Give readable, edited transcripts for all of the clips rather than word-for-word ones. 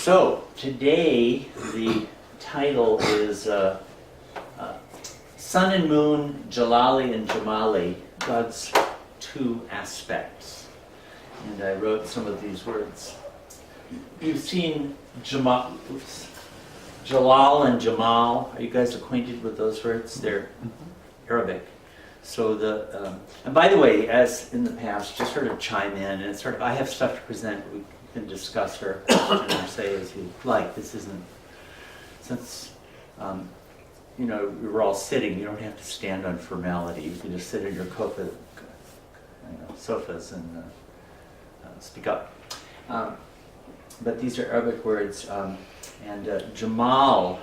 So, today the title is Sun and Moon, Jalali and Jamali, God's two aspects. And I wrote some of these words. You've seen Jalal and Jamal. Are you guys acquainted with those words? They're Arabic. So and by the way, as in the past, just sort of chime in and sort of, I have stuff to present. We can discuss or question or say as you like. This isn't, since we're all sitting, you don't have to stand on formality. You can just sit in your sofas and speak up. But these are Arabic words, and Jamal.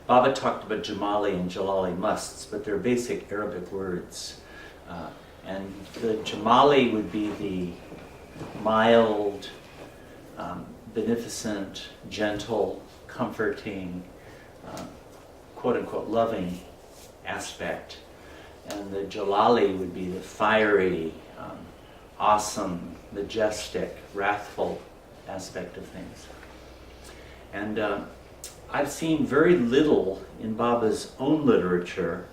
Baba talked about Jamali and Jalali musts, but they're basic Arabic words. And the Jamali would be the mild, beneficent, gentle, comforting, quote-unquote loving aspect. And the Jalali would be the fiery, awesome, majestic, wrathful aspect of things. And I've seen very little in Baba's own literature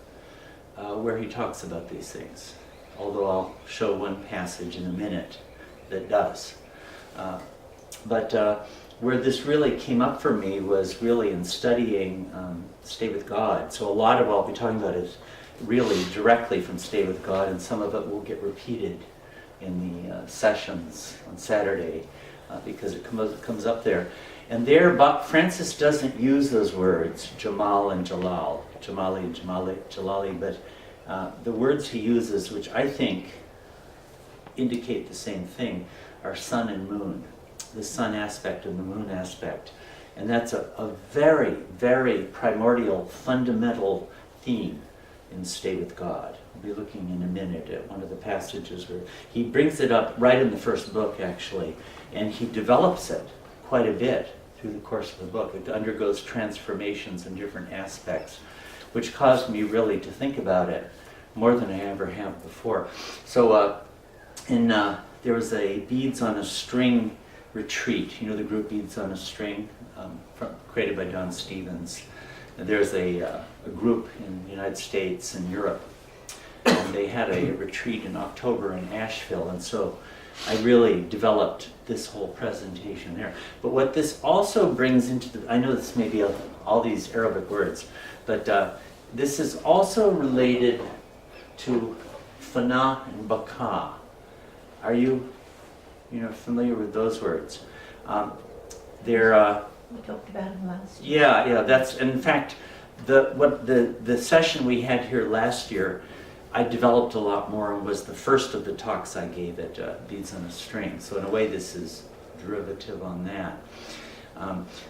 where he talks about these things, although I'll show one passage in a minute that does. But where this really came up for me was really in studying Stay with God. So a lot of what I'll be talking about is really directly from Stay with God, and some of it will get repeated in the sessions on Saturday because it comes up there. And there, Francis doesn't use those words, Jamal and Jalal, Jamali and Jalali, but the words he uses, which I think indicate the same thing, are sun and moon, the sun aspect and the moon aspect. And that's a very, very primordial, fundamental theme in Stay with God. We'll be looking in a minute at one of the passages where he brings it up right in the first book, actually, and he develops it quite a bit through the course of the book. It undergoes transformations in different aspects, which caused me really to think about it more than I ever have before. So there was a Beads on a String retreat. You know the group Beads on a String, created by Don Stevens. And there's a group in the United States and Europe, and they had a retreat in October in Asheville, and so I really developed this whole presentation there. But what this also brings into I know this may be all these Arabic words, but this is also related to fana and baka. Are you familiar with those words? They're we talked about them last year. yeah. That's, in fact, the session we had here last year, I developed a lot more and was the first of the talks I gave at Beads on a String. So in a way, this is derivative on that.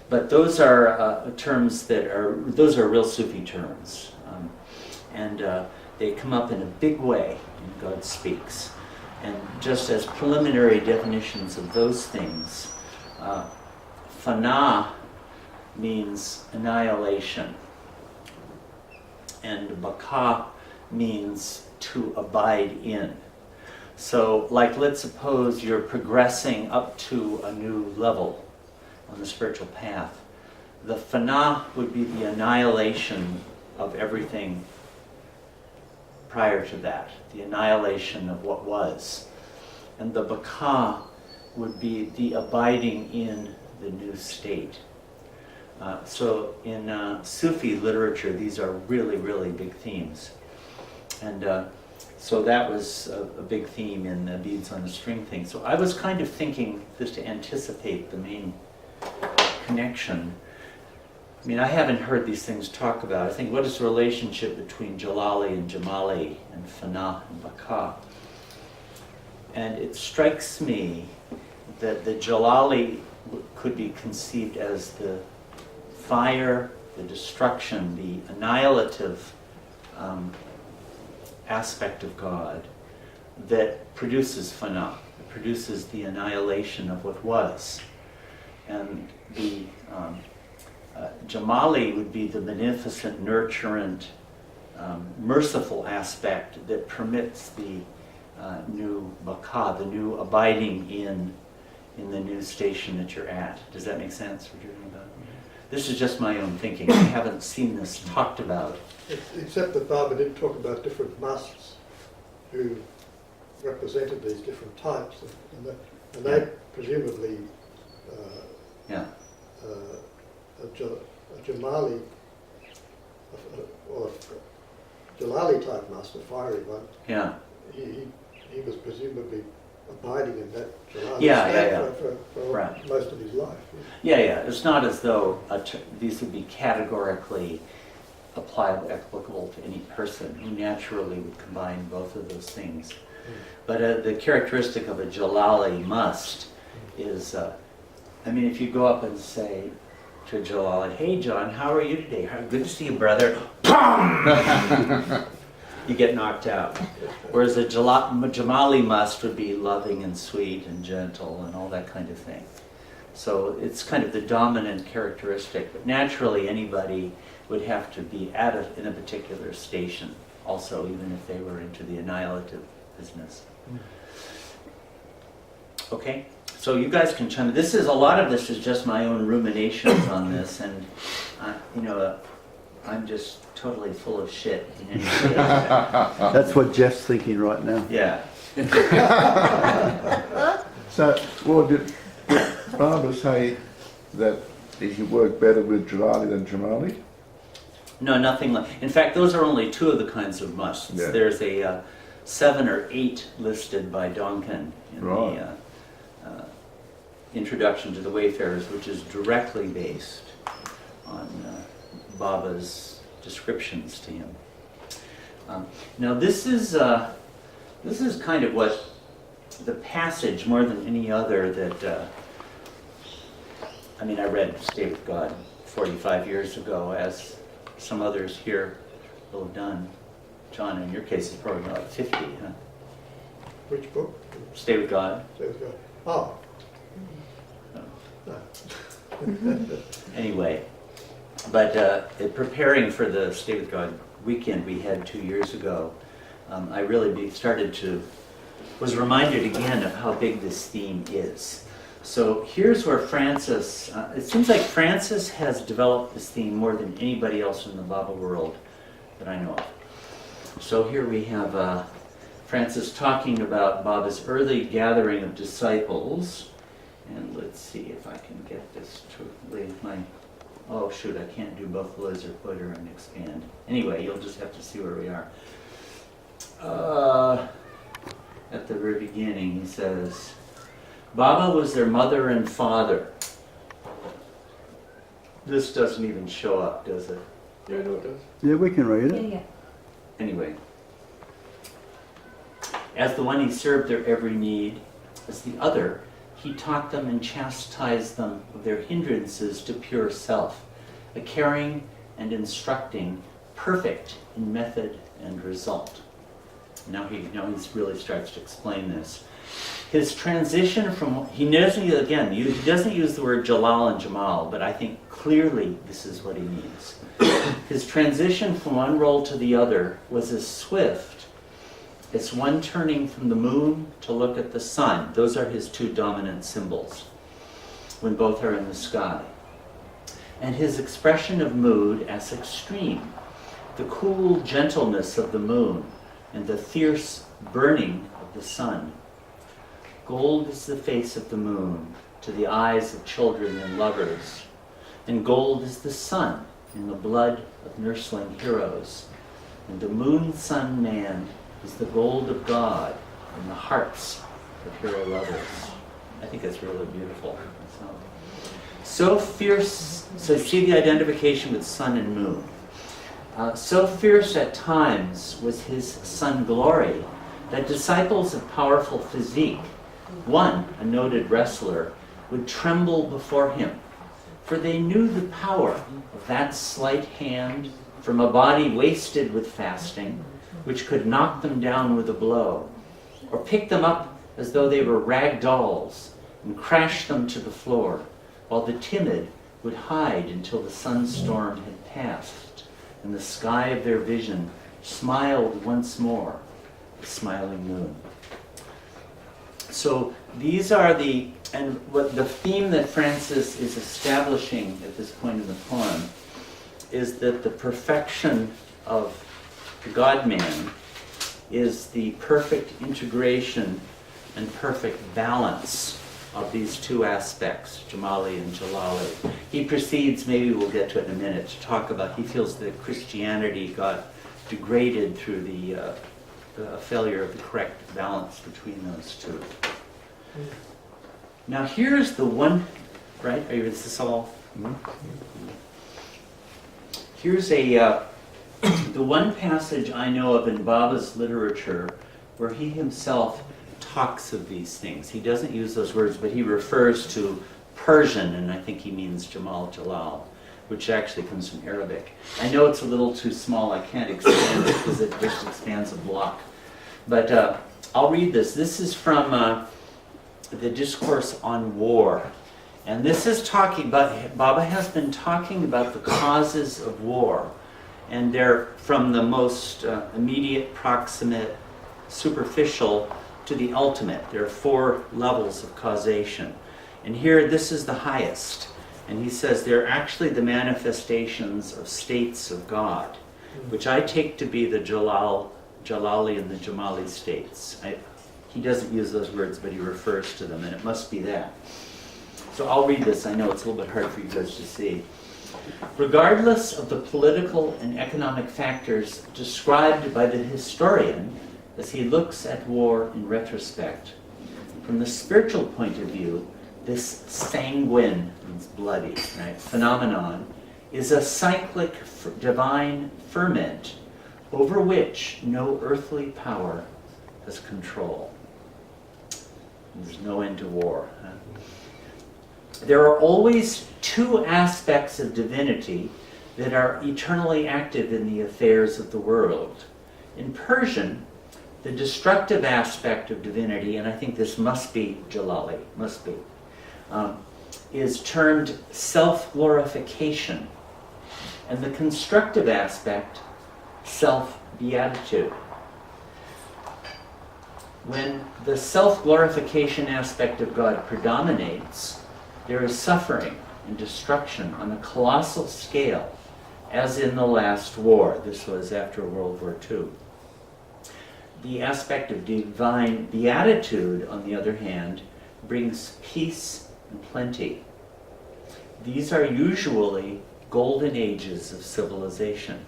But those are terms those are real Sufi terms, and they come up in a big way in God Speaks. And just as preliminary definitions of those things, fana means annihilation, and baka means to abide in. So, like, let's suppose you're progressing up to a new level on the spiritual path. The fana would be the annihilation of everything prior to that, the annihilation of what was. And the baka would be the abiding in the new state. So in Sufi literature, these are really, really big themes. And so that was a big theme in the Beads on a String thing. So I was kind of thinking, just to anticipate the main connection, I mean, I haven't heard these things talked about. I think, what is the relationship between Jalali and Jamali and fana and baka? And it strikes me that the Jalali could be conceived as the fire, the destruction, the annihilative aspect of God that produces fana, it produces the annihilation of what was. And the Jamali would be the beneficent, nurturant, merciful aspect that permits the new baka, the new abiding in in the new station that you're at. Does that make sense? What you're talking about? This is just my own thinking. I haven't seen this talked about. Except that Baba did talk about different musts who represented these different types, and they presumably a Jamali or a Jalali type must, a fiery one. Yeah. He was presumably abiding in that Jalali state for right. most of his life. Yeah. It's not as though these would be categorically applicable to any person who naturally would combine both of those things. But the characteristic of a Jalali must is, if you go up and say to Jalali, "Hey John, how are you today? Good to see you, brother." You get knocked out. Whereas a Jamali must would be loving and sweet and gentle and all that kind of thing. So it's kind of the dominant characteristic. But naturally, anybody would have to be in a particular station also, even if they were into the annihilative business. Okay, so you guys can chime in. A lot of this is just my own ruminations on this, and I'm just totally full of shit in any case. That's what Jeff's thinking right now. Yeah. So, did Barbara say that he worked better with Jalali than Jamali? No, nothing like. In fact, those are only two of the kinds of musts. Yeah. There's a 7 or 8 listed by Donkin in the Introduction to the Wayfarers, which is directly based on Baba's descriptions to him. Now, this is kind of what the passage, more than any other, that I read Stay with God 45 years ago, as some others here will have done. John, in your case, is probably about 50, huh? Which book? Stay with God. Stay with God. Oh. No. Anyway, but preparing for the Stay with God weekend we had 2 years ago, I really was reminded again of how big this theme is. So here's where Francis, it seems like Francis has developed this theme more than anybody else in the Baba world that I know of. So here we have Francis talking about Baba's early gathering of disciples. And let's see if I can get this to leave my... Oh shoot, I can't do both Liz or Footer and expand. Anyway, you'll just have to see where we are. At the very beginning, he says, Baba was their mother and father. This doesn't even show up, does it? Yeah, no, it does. Yeah, we can read it. Yeah. Anyway. As the one he served their every need, as the other, he taught them and chastised them of their hindrances to pure self, a caring and instructing, perfect in method and result. Now he really starts to explain this. His transition from, he doesn't use the word Jalal and Jamal, but I think clearly this is what he means. His transition from one role to the other was as swift as one turning from the moon to look at the sun. Those are his two dominant symbols, when both are in the sky. And his expression of mood as extreme, the cool gentleness of the moon and the fierce burning of the sun. Gold is the face of the moon to the eyes of children and lovers, and gold is the sun in the blood of nursling heroes, and the moon-sun man is the gold of God in the hearts of hero lovers. I think that's really beautiful. So fierce, so see the identification with sun and moon. So fierce at times was his sun glory that disciples of powerful physique, one, a noted wrestler, would tremble before him, for they knew the power of that slight hand from a body wasted with fasting, which could knock them down with a blow, or pick them up as though they were rag dolls and crash them to the floor, while the timid would hide until the sunstorm had passed, and the sky of their vision smiled once more, the smiling moon. So these are the And what the theme that Francis is establishing at this point in the poem is that the perfection of the God-man is the perfect integration and perfect balance of these two aspects, Jamali and Jalali. He proceeds, maybe we'll get to it in a minute, to talk about, he feels that Christianity got degraded through the failure of the correct balance between those two. Now here's the one, right? Is this all? Here's the one passage I know of in Baba's literature where he himself talks of these things. He doesn't use those words, but he refers to Persian, and I think he means Jamal Jalal, which actually comes from Arabic. I know it's a little too small. I can't expand it because it just expands a block. But I'll read this. This is from the Discourse on War. And this is talking about, Baba has been talking about the causes of war. And they're from the most immediate, proximate, superficial to the ultimate. There are 4 levels of causation. And here, this is the highest. And he says they're actually the manifestations of states of God, which I take to be the Jalali and the Jamali states. He doesn't use those words, but he refers to them, and it must be that. So I'll read this. I know it's a little bit hard for you guys to see. Regardless of the political and economic factors described by the historian as he looks at war in retrospect, from the spiritual point of view, this sanguine, means bloody, right, phenomenon is a cyclic divine ferment over which no earthly power has control. There's no end to war. There are always 2 aspects of divinity that are eternally active in the affairs of the world. In Persian, the destructive aspect of divinity, and I think this must be Jalali, is termed self-glorification, and the constructive aspect, self-beatitude. When the self-glorification aspect of God predominates, there is suffering and destruction on a colossal scale, as in the last war. This was after World War II. The aspect of divine beatitude, on the other hand, brings peace and plenty. These are usually golden ages of civilization.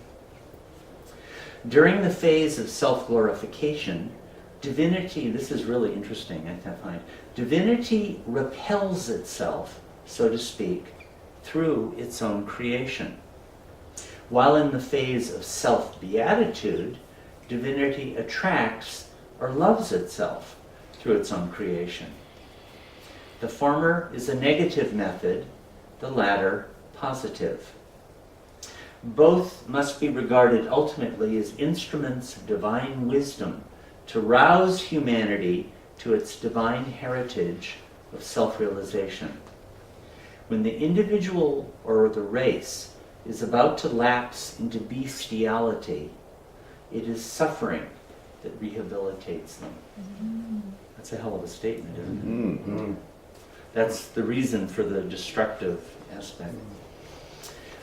During the phase of self-glorification, divinity, this is really interesting, I find, divinity repels itself, so to speak, through its own creation. While in the phase of self-beatitude, divinity attracts or loves itself through its own creation. The former is a negative method, the latter positive. Both must be regarded ultimately as instruments of divine wisdom to rouse humanity to its divine heritage of self-realization. When the individual or the race is about to lapse into bestiality, it is suffering that rehabilitates them. That's a hell of a statement, isn't it? That's the reason for the destructive aspect.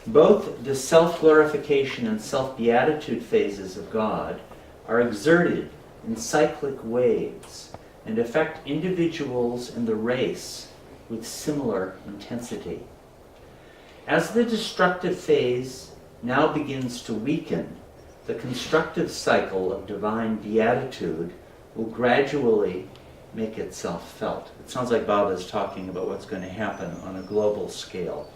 Both the self-glorification and self-beatitude phases of God are exerted in cyclic waves and affect individuals and the race with similar intensity. As the destructive phase now begins to weaken, the constructive cycle of divine beatitude will gradually make itself felt. It sounds like Baba is talking about what's going to happen on a global scale.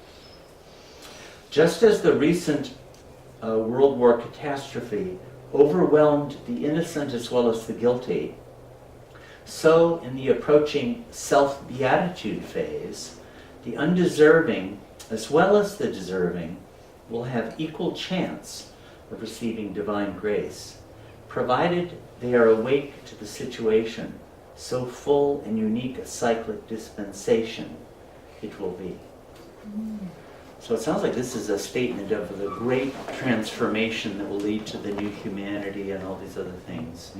Just as the recent World War catastrophe overwhelmed the innocent as well as the guilty, so in the approaching self-beatitude phase, the undeserving as well as the deserving will have equal chance of receiving divine grace, provided they are awake to the situation, so full and unique a cyclic dispensation it will be. So it sounds like this is a statement of the great transformation that will lead to the new humanity and all these other things.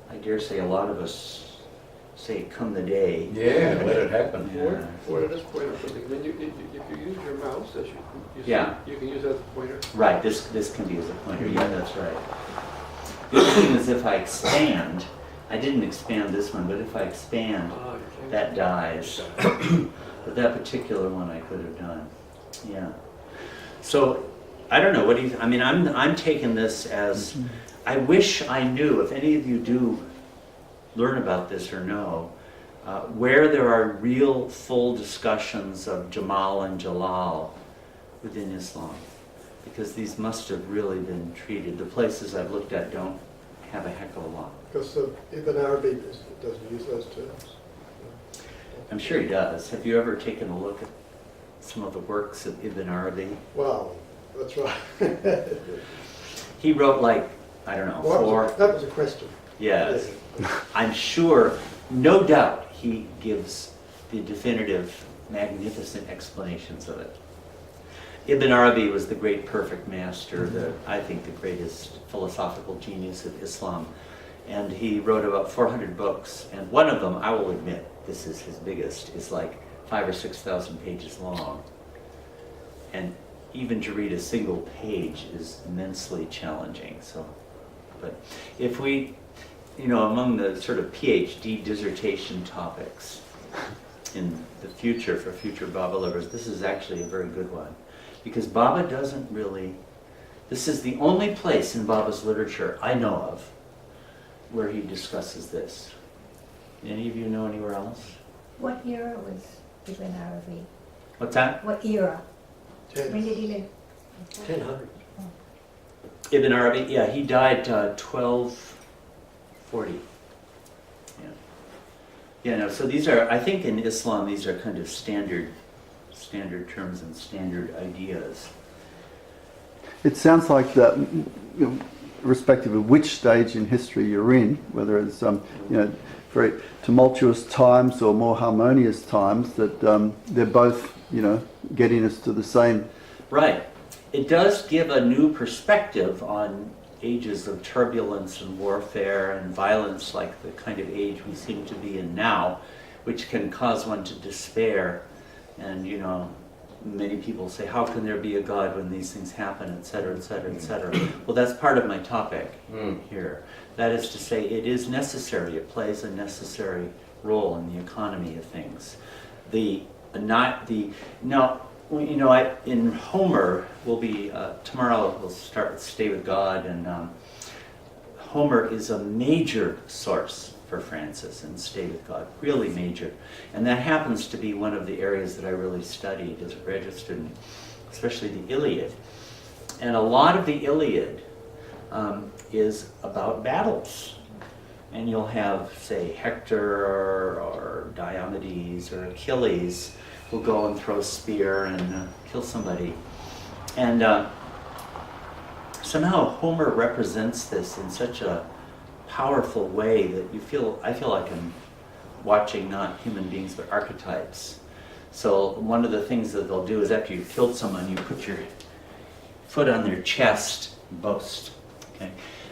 I dare say a lot of us say, come the day. Yeah, let it happen. Yeah. What it is pointer something. I mean, if you use your mouse, as you see, Yeah. you can use that as a pointer. Right, this can be as a pointer, yeah, that's right. The other thing is if I expand, I didn't expand this one, but if I expand, You can. that dies. But that particular one I could have done, yeah. So, I don't know, what do you, I mean, I'm taking this as, I wish I knew, if any of you do learn about this or know, where there are real full discussions of Jamal and Jalal within Islam. Because these must have really been treated. The places I've looked at don't have a heck of a lot. Because Ibn Arabi doesn't use those terms. I'm sure he does. Have you ever taken a look at some of the works of Ibn Arabi? Well, that's right. He wrote like, I don't know, Well, that was a question. Yes. I'm sure, no doubt, he gives the definitive, magnificent explanations of it. Ibn Arabi was the great perfect master, I think the greatest philosophical genius of Islam. And he wrote about 400 books, and one of them, I will admit, this is his biggest, is like 5,000 or 6,000 pages long. And even to read a single page is immensely challenging. So, but if we, you know, among the sort of PhD dissertation topics in the future for future Baba lovers, this is actually a very good one. Because Baba doesn't really, this is the only place in Baba's literature I know of where he discusses this. Any of you know anywhere else? What era was Ibn Arabi? What's that? What era? Ten. When did he live? 1000. Ibn Arabi, yeah, he died 1240. Yeah. Yeah, no, so these are, I think in Islam, these are kind of standard terms and standard ideas. It sounds like that, you know, irrespective of which stage in history you're in, whether it's you know, very tumultuous times or more harmonious times, that they're both, you know, getting us to the same. Right. It does give a new perspective on ages of turbulence and warfare and violence, like the kind of age we seem to be in now, which can cause one to despair. And, you know, many people say, how can there be a God when these things happen, et cetera, et cetera, et cetera. Well, that's part of my topic here. That is to say, it is necessary. It plays a necessary role in the economy of things. In Homer, tomorrow we'll start with Stay with God, and Homer is a major source for Francis and Stay with God, really major. And that happens to be one of the areas that I really studied as a graduate student, especially the Iliad. And a lot of the Iliad is about battles. And you'll have, say, Hector or Diomedes or Achilles will go and throw a spear and kill somebody. And somehow Homer represents this in such a powerful way that I feel like I'm watching not human beings but archetypes. So one of the things that they'll do is after you've killed someone, you put your foot on their chest and boast. Okay?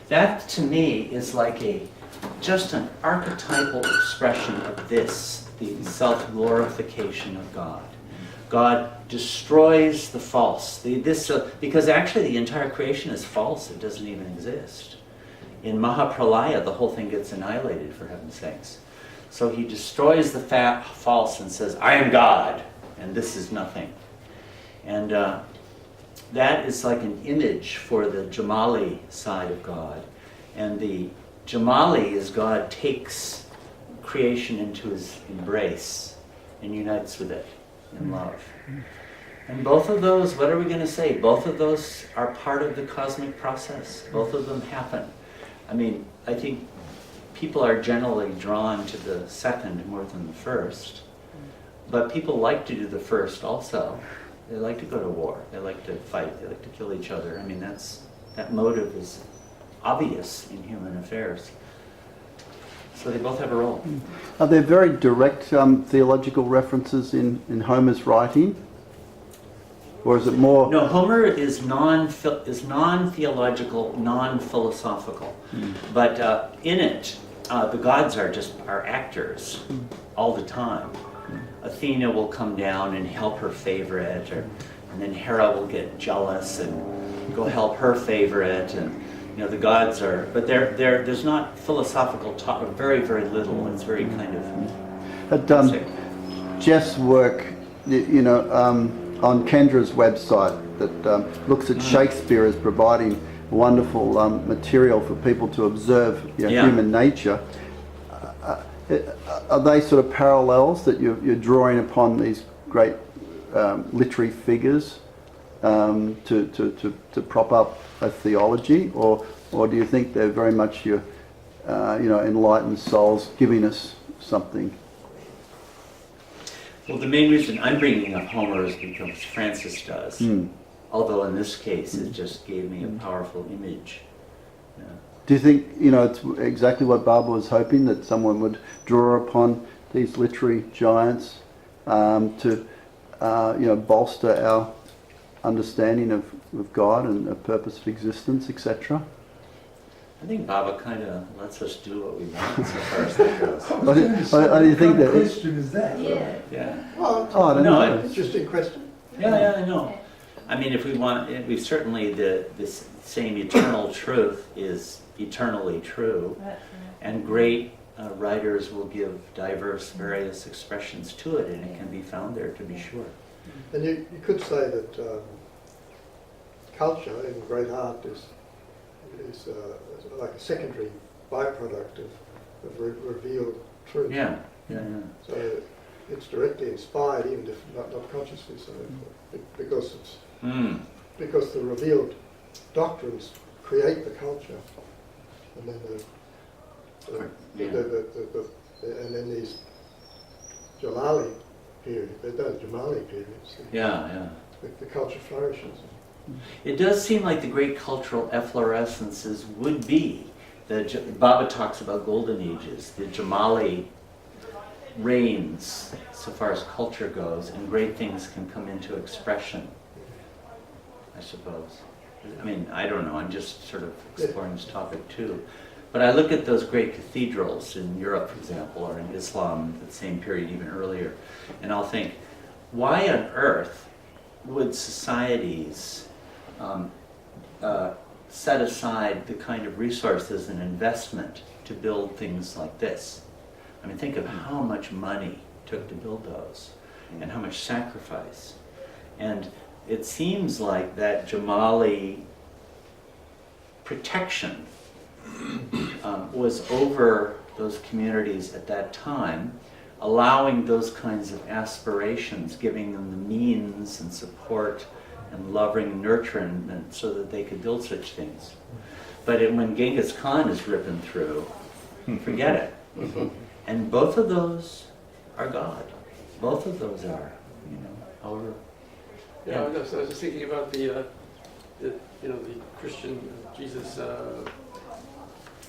That to me is like just an archetypal expression of this, the self-glorification of God. God destroys the false. Because actually the entire creation is false. It doesn't even exist. In Mahapralaya, the whole thing gets annihilated, for heaven's sakes. So he destroys the false and says, I am God, and this is nothing. And that is like an image for the Jamali side of God. And the Jamali is God takes creation into his embrace and unites with it in love. And both of those, what are we going to say? Both of those are part of the cosmic process. Both of them happen. I mean, I think people are generally drawn to the second more than the first. But people like to do the first also. They like to go to war. They like to fight. They like to kill each other. I mean, that motive is obvious in human affairs. So they both have a role. Are there very direct theological references in Homer's writing? Or is it more... No, Homer is non-theological, non-philosophical. But in it, the gods are actors all the time. Athena will come down and help her favorite, and then Hera will get jealous and go help her favorite, and the gods are. But there's not philosophical talk. Very very little. It's very kind of. Jeff's work, on Kendra's website that looks at Shakespeare as providing wonderful material for people to observe human nature. Are they sort of parallels that you're drawing upon these great literary figures to prop up a theology, or do you think they're very much your enlightened souls giving us something? Well, the main reason I'm bringing up Homer is because Francis does. Although in this case, it just gave me a powerful image. Yeah. Do you think, it's exactly what Barbara was hoping, that someone would draw upon these literary giants to, bolster our understanding of God and the purpose of existence, etc.? I think Baba kind of lets us do what we want so far as that goes. Why do you think that? What question is that? Yeah. Yeah. Well, Oh, I don't know. interesting question. Yeah, I know. I mean, if we want, we certainly, this same eternal truth is eternally true, and great writers will give diverse, various expressions to it, and it can be found there, to be sure. And you could say that culture in great art is like a secondary byproduct of revealed truth. Yeah. So it's directly inspired, even if not consciously so, because because the revealed doctrines create the culture, and then and then these Jalali period, those Jamali periods, the culture flourishes. It does seem like the great cultural efflorescences would be, Baba talks about golden ages, the Jamali reigns so far as culture goes, and great things can come into expression, I suppose. I mean, I don't know, I'm just sort of exploring this topic too. But I look at those great cathedrals in Europe, for example, or in Islam, the same period, even earlier, and I'll think, why on earth would societies set aside the kind of resources and investment to build things like this? I mean, think of how much money it took to build those, and how much sacrifice. And it seems like that Jamali protection was over those communities at that time, allowing those kinds of aspirations, giving them the means and support and loving nurturement so that they could build such things. But when Genghis Khan is ripping through, forget it. And both of those are God. Both of those are, however. Yeah, I was just thinking about the Christian Jesus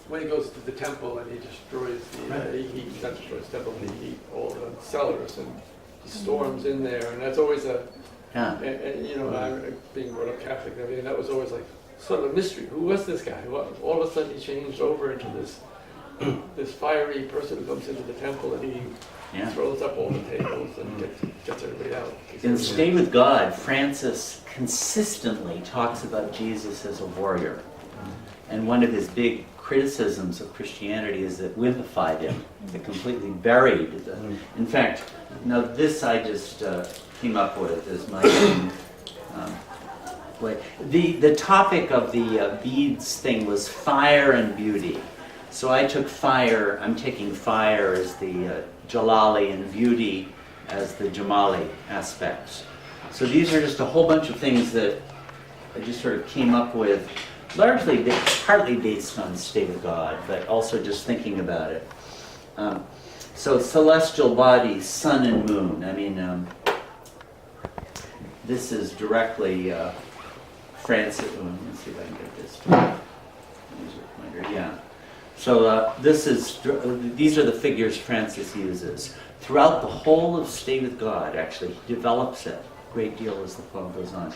when he goes to the temple and he destroys he not destroys the temple, he all the cellars, and he storms in there, and that's always I'm being brought up Catholic and everything, that was always like sort of a mystery. Who was this guy? All of a sudden he changed over into this fiery person who comes into the temple, and he throws up all the tables and gets everybody out. In Stay with God, Francis consistently talks about Jesus as a warrior. And one of his big criticisms of Christianity is that wimpified him, that completely buried the... In fact, now this I just came up with as my own way. The topic of the beads thing was fire and beauty. So I took fire, I'm taking fire as the Jalali and beauty as the Jamali aspects. So these are just a whole bunch of things that I just sort of came up with, largely, partly based on State of God, but also just thinking about it. So celestial bodies, sun and moon. I mean, this is directly Francis. Let me see if I can get this. Yeah. So these are the figures Francis uses. Throughout the whole of Stay with God, actually, he develops it a great deal as the poem goes on.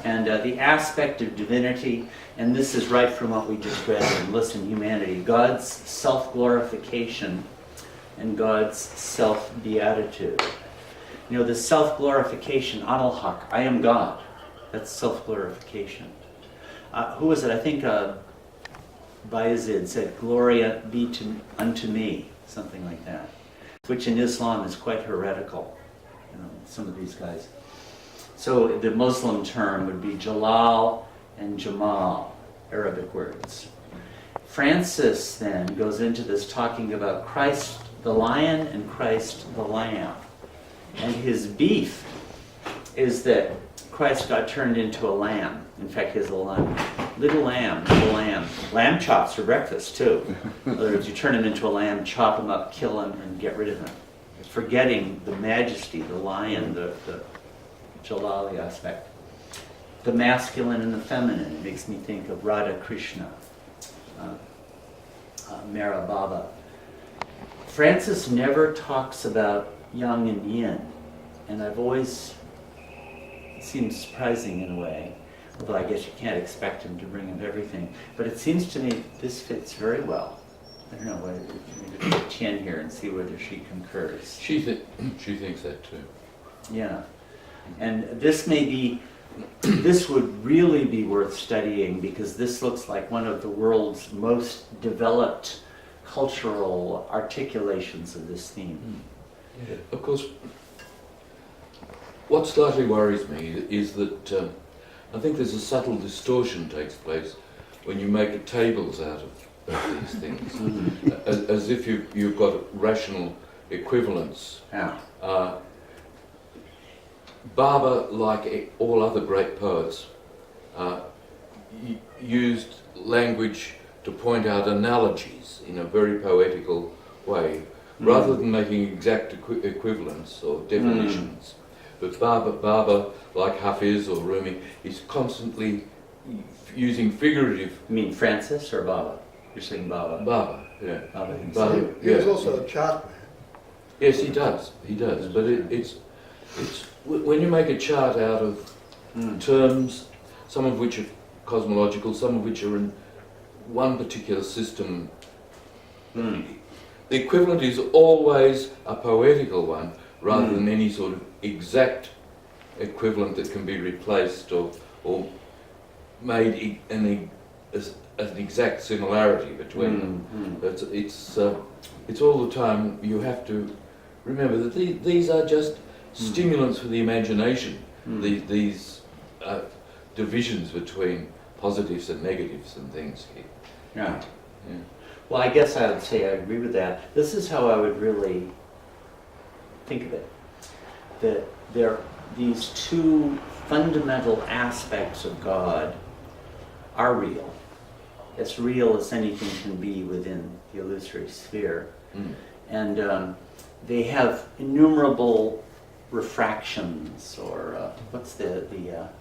And the aspect of divinity, and this is right from what we just read in Listen Humanity, God's self-glorification and God's self-beatitude. You know, the self-glorification, Analhak, I am God. That's self-glorification. Who was it? I think Bayezid said, Gloria be unto me, something like that, which in Islam is quite heretical, you know, some of these guys. So the Muslim term would be Jalal and Jamal, Arabic words. Francis then goes into this talking about Christ the lion and Christ the lamb. And his beef is that Christ got turned into a lamb. In fact, he has a little lamb. Lamb chops for breakfast, too. In other words, you turn him into a lamb, chop him up, kill him, and get rid of him. Forgetting the majesty, the lion, the Jalali aspect. The masculine and the feminine. It makes me think of Radha Krishna, Mera Baba. Francis never talks about yang and yin, and I've always, it seems surprising in a way, although I guess you can't expect him to bring up everything. But it seems to me this fits very well. I don't know, maybe put Tien here and see whether she concurs. She thinks that too. Yeah. And this would really be worth studying, because this looks like one of the world's most developed cultural articulations of this theme. Yeah. Of course, what slightly worries me is that I think there's a subtle distortion takes place when you make tables out of these things, as if you've got rational equivalence. Yeah. Baba, like all other great poets, used language to point out analogies in a very poetical way, rather than making exact equivalents or definitions. But Baba, like Hafiz or Rumi, is constantly using figurative. You mean Francis or Baba? You're saying Baba. Baba, yeah. Baba himself. Baba, He was also a chart man. Yes, he does. But it's when you make a chart out of terms, some of which are cosmological, some of which are in one particular system, the equivalent is always a poetical one, rather than any sort of exact equivalent that can be replaced or made as an exact similarity between them. It's all the time you have to remember that these are just stimulants for the imagination, these divisions between positives and negatives and things. Yeah. Well, I guess I would say I agree with that. This is how I would really think of it. That these two fundamental aspects of God are real. As real as anything can be within the illusory sphere. And they have innumerable refractions, or what's the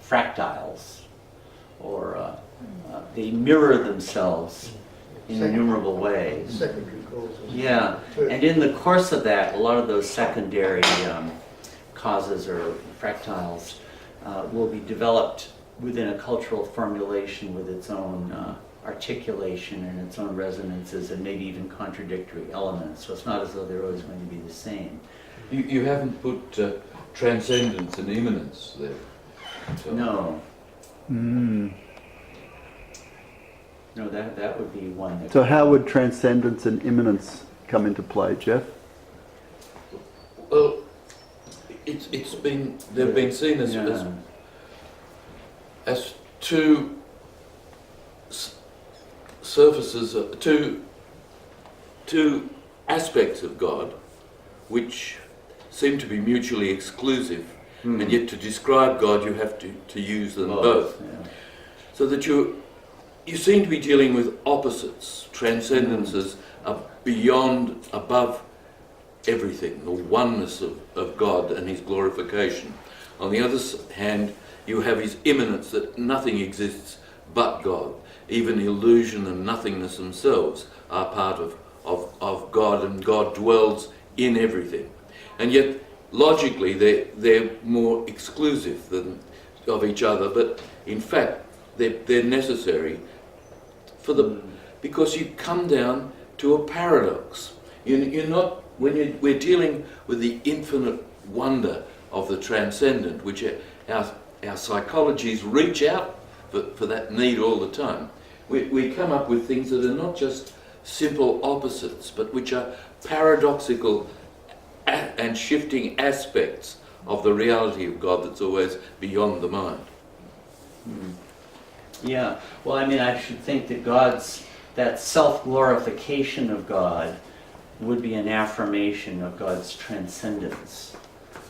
fractals, or they mirror themselves in innumerable ways. Secondary causes. Yeah, and in the course of that, a lot of those secondary causes or fractals will be developed within a cultural formulation with its own articulation and its own resonances, and maybe even contradictory elements. So it's not as though they're always going to be the same. You haven't put transcendence and immanence there. So. No. No, that would be one. That So how would transcendence and immanence come into play, Jeff? Well, they've been seen as two surfaces, two aspects of God, which seem to be mutually exclusive, and yet to describe God you have to use them both. Yeah. So that you seem to be dealing with opposites, transcendences are beyond, above everything, the oneness of God and his glorification. On the other hand, you have his immanence, that nothing exists but God. Even illusion and nothingness themselves are part of God, and God dwells in everything. And yet, logically, they're more exclusive than of each other, but in fact they're necessary for the because you come down to a paradox. You're not we're dealing with the infinite wonder of the transcendent, which our psychologies reach out for that need all the time. We come up with things that are not just simple opposites, but which are paradoxical and shifting aspects of the reality of God that's always beyond the mind. Yeah, well, I mean, I should think that that self-glorification of God would be an affirmation of God's transcendence.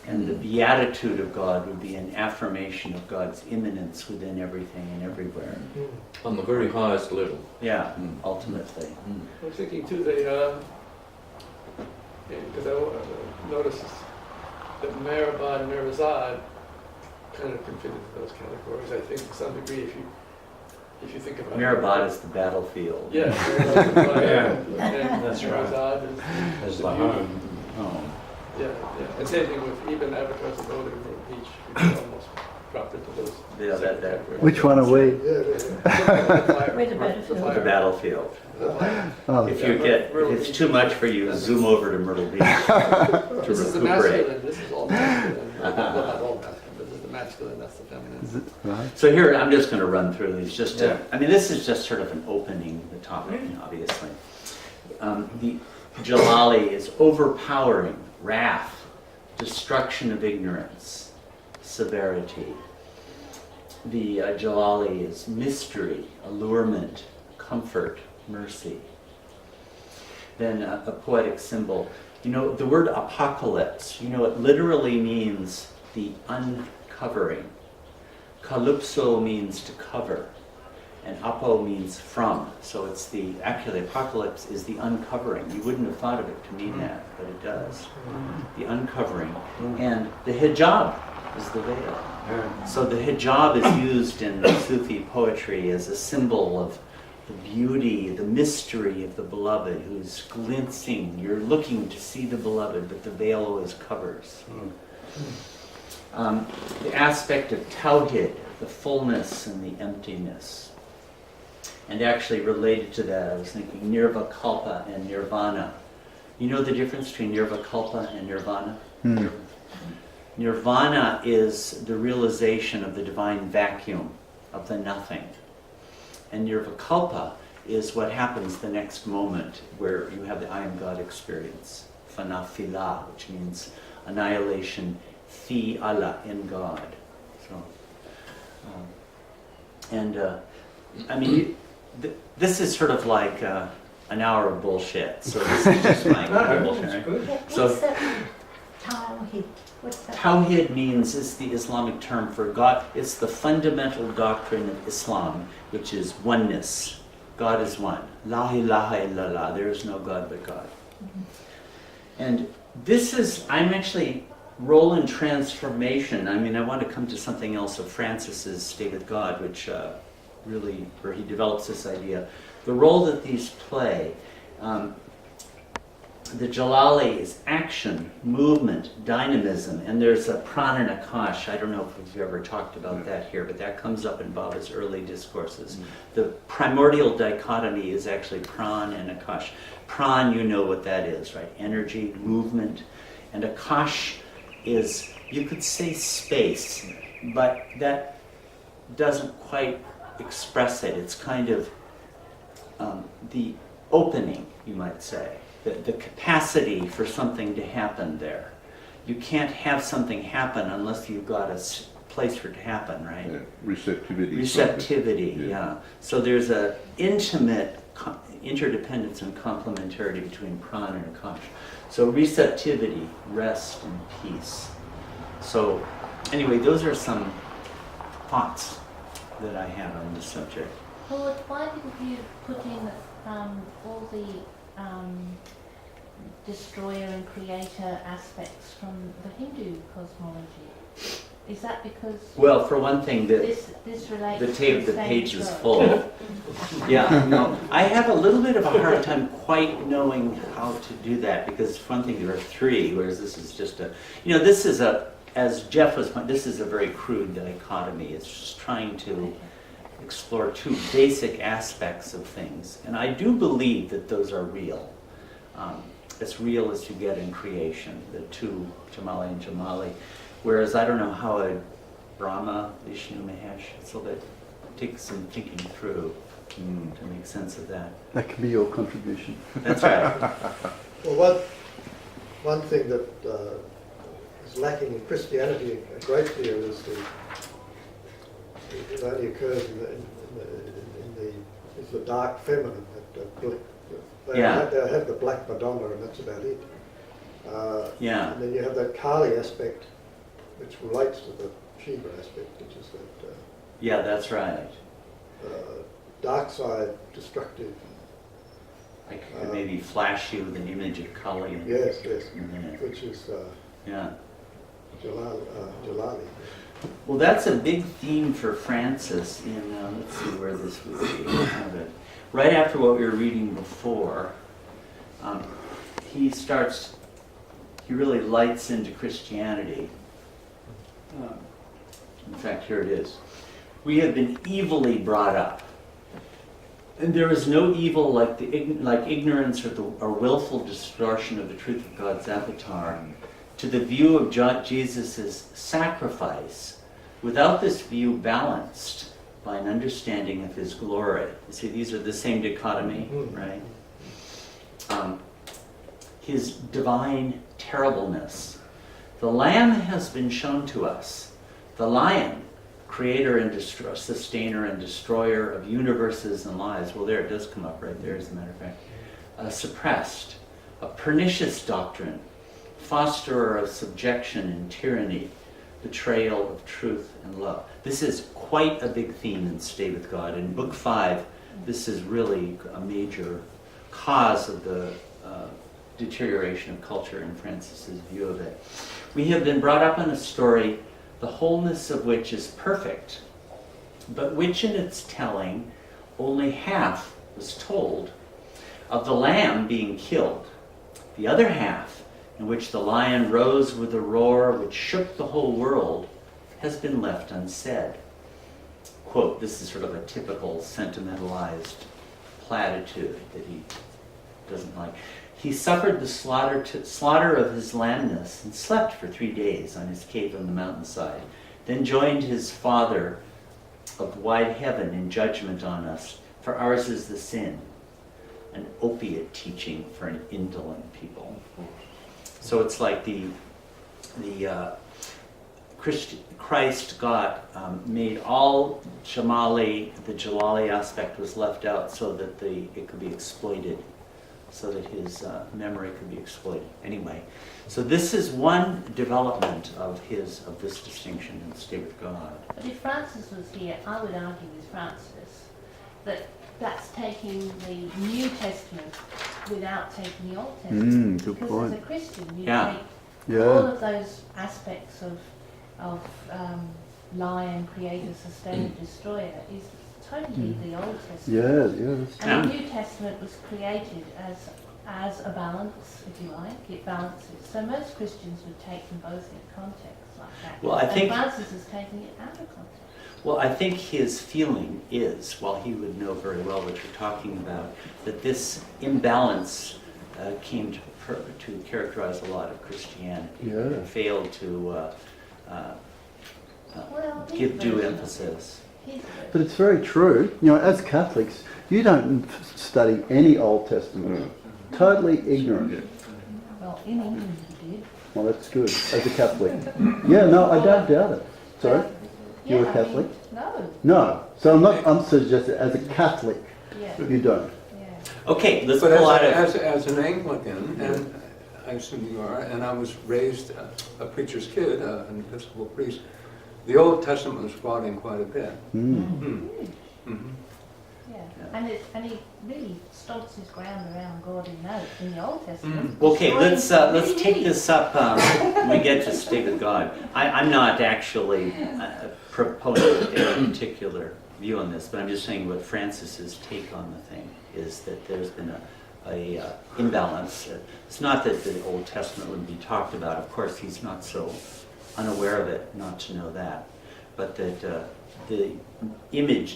And the beatitude of God would be an affirmation of God's immanence within everything and everywhere. On the very highest level. Yeah, ultimately. I was thinking too, because I noticed that Meribah and Merizad kind of can fit into those categories, I think, to some degree, if you think about it. Meribah is the battlefield. Yeah, Meribah is the fire, Yeah, and that's right. Merizad is As the the beauty. home. Oh. Yeah, yeah. And same thing with even avatars of Golden Beach, we could almost drop into those. Yeah, same that- categories. Which one are we? Yeah, The fire. We're the battlefield. The fire. battlefield. The fire. Oh, If it's too much for you, zoom over to Myrtle Beach to This is the recuperate. masculine, this is all masculine. Well, not all masculine, but this is the masculine, that's the feminine. is it right? So here, I'm just going to run through these just to, I mean, this is just sort of an opening, the topic, obviously. The Jalali is overpowering, wrath, destruction of ignorance, severity. The Jalali is mystery, allurement, comfort, mercy. Then a poetic symbol. You know, the word apocalypse, you know, it literally means the uncovering. Calypso means to cover, and apo means from. So it's actually apocalypse is the uncovering. You wouldn't have thought of it to mean that, but it does. The uncovering. And the hijab is the veil. So the hijab is used in Sufi poetry as a symbol of the beauty, the mystery of the beloved who's glimpsing. You're looking to see the beloved, but the veil always covers. The aspect of tawhid, the fullness and the emptiness. And actually related to that, I was thinking nirvakalpa and nirvana. You know the difference between nirvakalpa and nirvana? Nirvana is the realization of the divine vacuum, of the nothing. And nirvakalpa is what happens the next moment where you have the I am God experience. Fanafila, which means annihilation, fi Allah, in God. So, I mean, this is sort of like an hour of bullshit. So this is just my bullshit. Right? So What's that Tawhid? What's that? Tawhid means, is the Islamic term for God. It's the fundamental doctrine of Islam, which is oneness. God is one. La ilaha illallah. There is no God but God. And this is, I'm actually role in transformation. I mean, I want to come to something else of Francis's State of God, which really, where he develops this idea. The role that these play. The Jalali is action, movement, dynamism, and there's a pran and akash. I don't know if we've ever talked about that here, but that comes up in Baba's early discourses. The primordial dichotomy is actually pran and akash. Pran, you know what that is, right? Energy, movement. And akash is, you could say space, but that doesn't quite express it. It's kind of the opening, you might say. The capacity for something to happen there. You can't have something happen unless you've got a place for it to happen, right? Yeah, receptivity. Receptivity, Yeah. yeah. So there's a intimate interdependence and complementarity between pran and akash. So receptivity, rest, and peace. So anyway, those are some thoughts that I had on this subject. Lord, why didn't you put in all the destroyer and creator aspects from the Hindu cosmology? Is that because Well, for one thing, this relates the to page is stage full. Yeah, no, I have a little bit of a hard time quite knowing how to do that because for one thing there are three, whereas this is just this is as Jeff was pointing, this is a very crude dichotomy. It's just trying to explore two basic aspects of things. And I do believe that those are real. As real as you get in creation, the two, Jamali and Jamali. Whereas I don't know how a Brahma, Vishnu, Mahesh, it's a little bit, takes some thinking through to make sense of that. That can be your contribution. That's right. Well, one thing that is lacking in Christianity a great deal is it only occurs is the dark feminine. They have the black Madonna, and that's about it. Yeah. And then you have that Kali aspect, which relates to the Shiva aspect, which is that Yeah, that's right. dark side, destructive. I could maybe flash you with an image of Kali. Yes, in a minute. which is Yeah. Jalali. Well, that's a big theme for Francis in, let's see where this would be. I have it. Right after what we were reading before, he really lights into Christianity. In fact, here it is. We have been evilly brought up. And there is no evil like ignorance or willful distortion of the truth of God's avatar. To the view of Jesus' sacrifice, without this view balanced by an understanding of his glory. You see, these are the same dichotomy, right? His divine terribleness. The Lamb has been shown to us. The Lion, creator and sustainer and destroyer of universes and lives. Well, there it does come up right there, as a matter of fact. Suppressed. A pernicious doctrine. Fosterer of subjection and tyranny. Betrayal of truth and love. This is quite a big theme in Stay With God. In Book 5, this is really a major cause of the deterioration of culture in Francis's view of it. We have been brought up in a story, the wholeness of which is perfect, but which in its telling only half was told, of the lamb being killed. The other half, in which the lion rose with a roar which shook the whole world, has been left unsaid. Quote, this is sort of a typical sentimentalized platitude that he doesn't like. He suffered the slaughter of his lambness and slept for 3 days on his cave on the mountainside, then joined his Father of wide heaven in judgment on us, for ours is the sin, an opiate teaching for an indolent people. So it's like Christ made all Jamali, the Jalali aspect was left out so that it could be exploited, so that his memory could be exploited. Anyway, so this is one development of this distinction in Stay With God. But if Francis was here, I would argue with Francis that that's taking the New Testament without taking the Old Testament. Good because point. as a Christian, you Yeah. take all of those aspects of lion, creator, sustainer, destroyer is totally the Old Testament. Yeah, that's true. And the New Testament was created as a balance, if you like. It balances. So most Christians would take them both in context like that. Well, I think- and Francis is taking it out of context. Well, I think his feeling is, while he would know very well what you're talking about, that this imbalance came to characterize a lot of Christianity. Yeah. It failed to Well, give due emphasis. But it's very true. You know, as Catholics, you don't study any Old Testament. Totally ignorant. Well, in England you did. Well, that's good. As a Catholic. Yeah, no, I don't doubt it. Sorry? Yeah, You're a I mean, Catholic? no. No. So I'm suggesting as a Catholic, Yeah. you don't. Yeah. Okay, let's But pull out as an Anglican, and I assume you are, and I was raised a preacher's kid, an Episcopal priest, the Old Testament was brought in quite a bit. Yeah. And he really stomps his ground around God in the Old Testament. Okay, let's Destroying take many this up when we get to Stay With God. I'm not actually proposing a particular view on this, but I'm just saying what Francis's take on the thing is that there's been a imbalance. It's not that the Old Testament wouldn't be talked about. Of course, he's not so unaware of it not to know that, but that the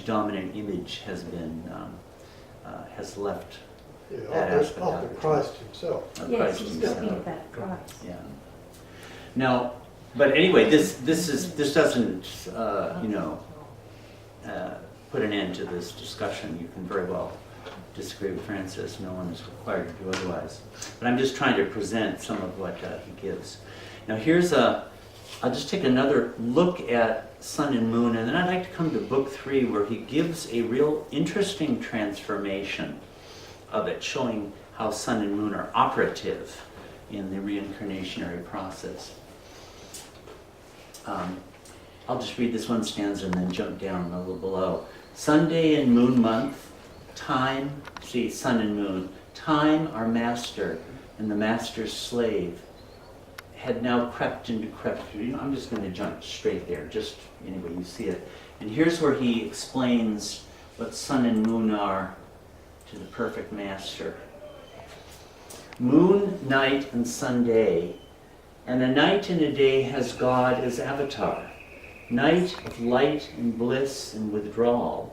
dominant image, has been has left Yeah, that aspect out of of Christ himself. Yes, Christ he's himself. talking about Christ. Yeah. Now, but anyway, this doesn't put an end to this discussion. You can very well disagree with Francis. No one is required to do otherwise. But I'm just trying to present some of what he gives. Now I'll just take another look at Sun and Moon, and then I'd like to come to Book 3, where he gives a real interesting transformation of it, showing how Sun and Moon are operative in the reincarnationary process. I'll just read this one stanza and then jump down a little below. Sunday and moon month, time, see, sun and moon, time, our master, and the master's slave, had now crept into decrepitude. I'm just going to jump straight there, just anyway you see it. And here's where he explains what sun and moon are to the perfect master. Moon, night, and Sunday, and a night and a day has God as avatar. Night of light and bliss and withdrawal,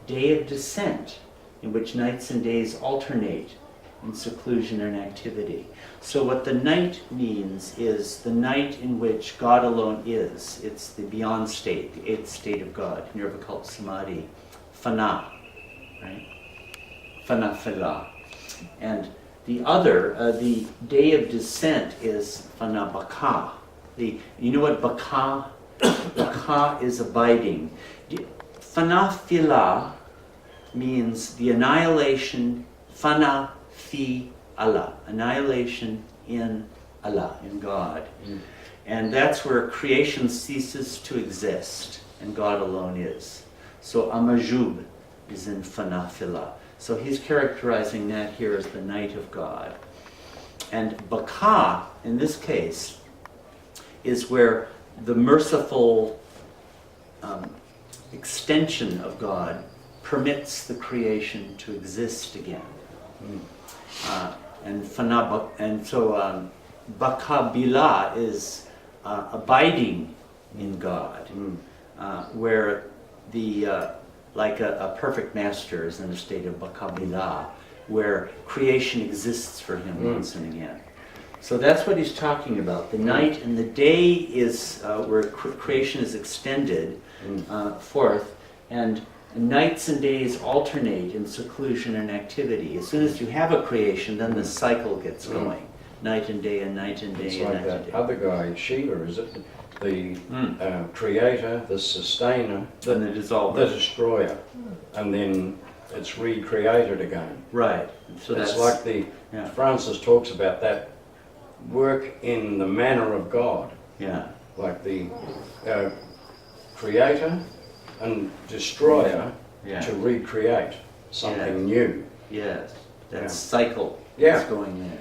day of descent, in which nights and days alternate in seclusion and activity. So what the night means is the night in which God alone is. It's the beyond state, the eighth state of God, nirvikalpa samadhi, fana, right? Fana fila. And the other, the day of descent, is fana baka. You know what baka? Baka is abiding. Fana fila means the annihilation, fana fi Allah, annihilation in Allah, in God. And that's where creation ceases to exist and God alone is. So Amajub is in fana fila. So he's characterizing that here as the night of God. And Baka, in this case, is where the merciful extension of God permits the creation to exist again. And so Baka Bila is abiding in God, where the like a perfect master is in a state of Baka Bila, where creation exists for him once and again. So that's what he's talking about. The night and the day is where creation is extended forth, and nights and days alternate in seclusion and activity. As soon as you have a creation, then the cycle gets going. Night and day and night and day It's and like night and that day. other guy, Shiva, is it? The creator, the sustainer, And the dissolver. the destroyer. And then it's recreated again. Right. So It's that's like the, yeah. Francis talks about that work in the manner of God. Yeah. Like the creator and destroyer Yeah. to recreate something Yeah. new. Yes. That Yeah. cycle Yeah. is going there.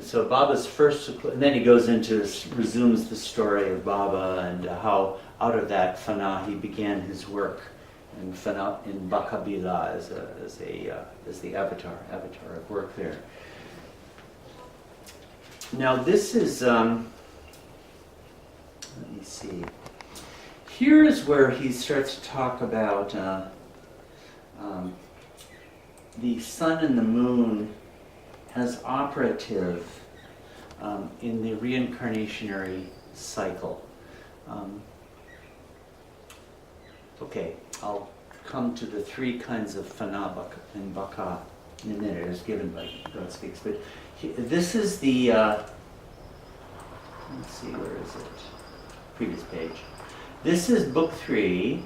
So Baba's first, and then he goes into, resumes the story of Baba and how out of that fana he began his work in fana, in Bakabila as the avatar of work there. Now this is, let me see. Here is where he starts to talk about the sun and the moon as operative in the reincarnationary cycle. Okay, I'll come to the three kinds of fana and baka in a minute, as given by God Speaks. But this is the, let's see, where is it? Previous page. This is book 3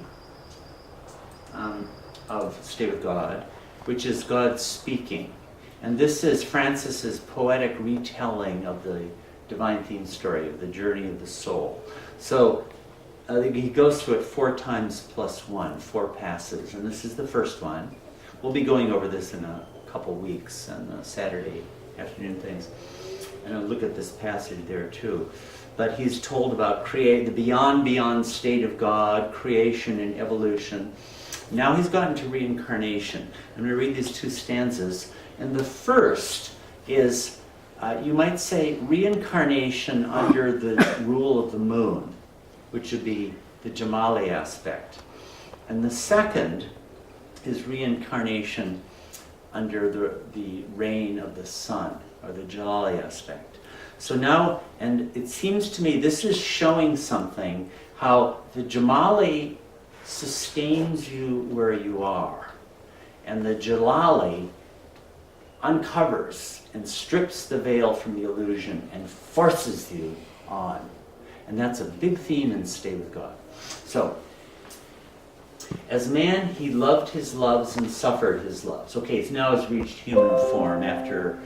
of Stay with God, which is God speaking. And this is Francis's poetic retelling of the divine theme story of the journey of the soul. So he goes through it 4 times plus 1, 4 passes, and this is the first one. We'll be going over this in a couple weeks on Saturday afternoon things. And I'll look at this passage there too. But he's told about the beyond state of God, creation and evolution. Now he's gotten to reincarnation. I'm going to read these 2 stanzas. And the first is you might say reincarnation under the rule of the moon, which would be the Jamali aspect. And the second is reincarnation under the reign of the sun, or the Jalali aspect. So now, and it seems to me this is showing something, how the Jamali sustains you where you are, and the Jalali uncovers and strips the veil from the illusion and forces you on. And that's a big theme in Stay with God. So, as man, he loved his loves and suffered his loves. Okay, so now has reached human form after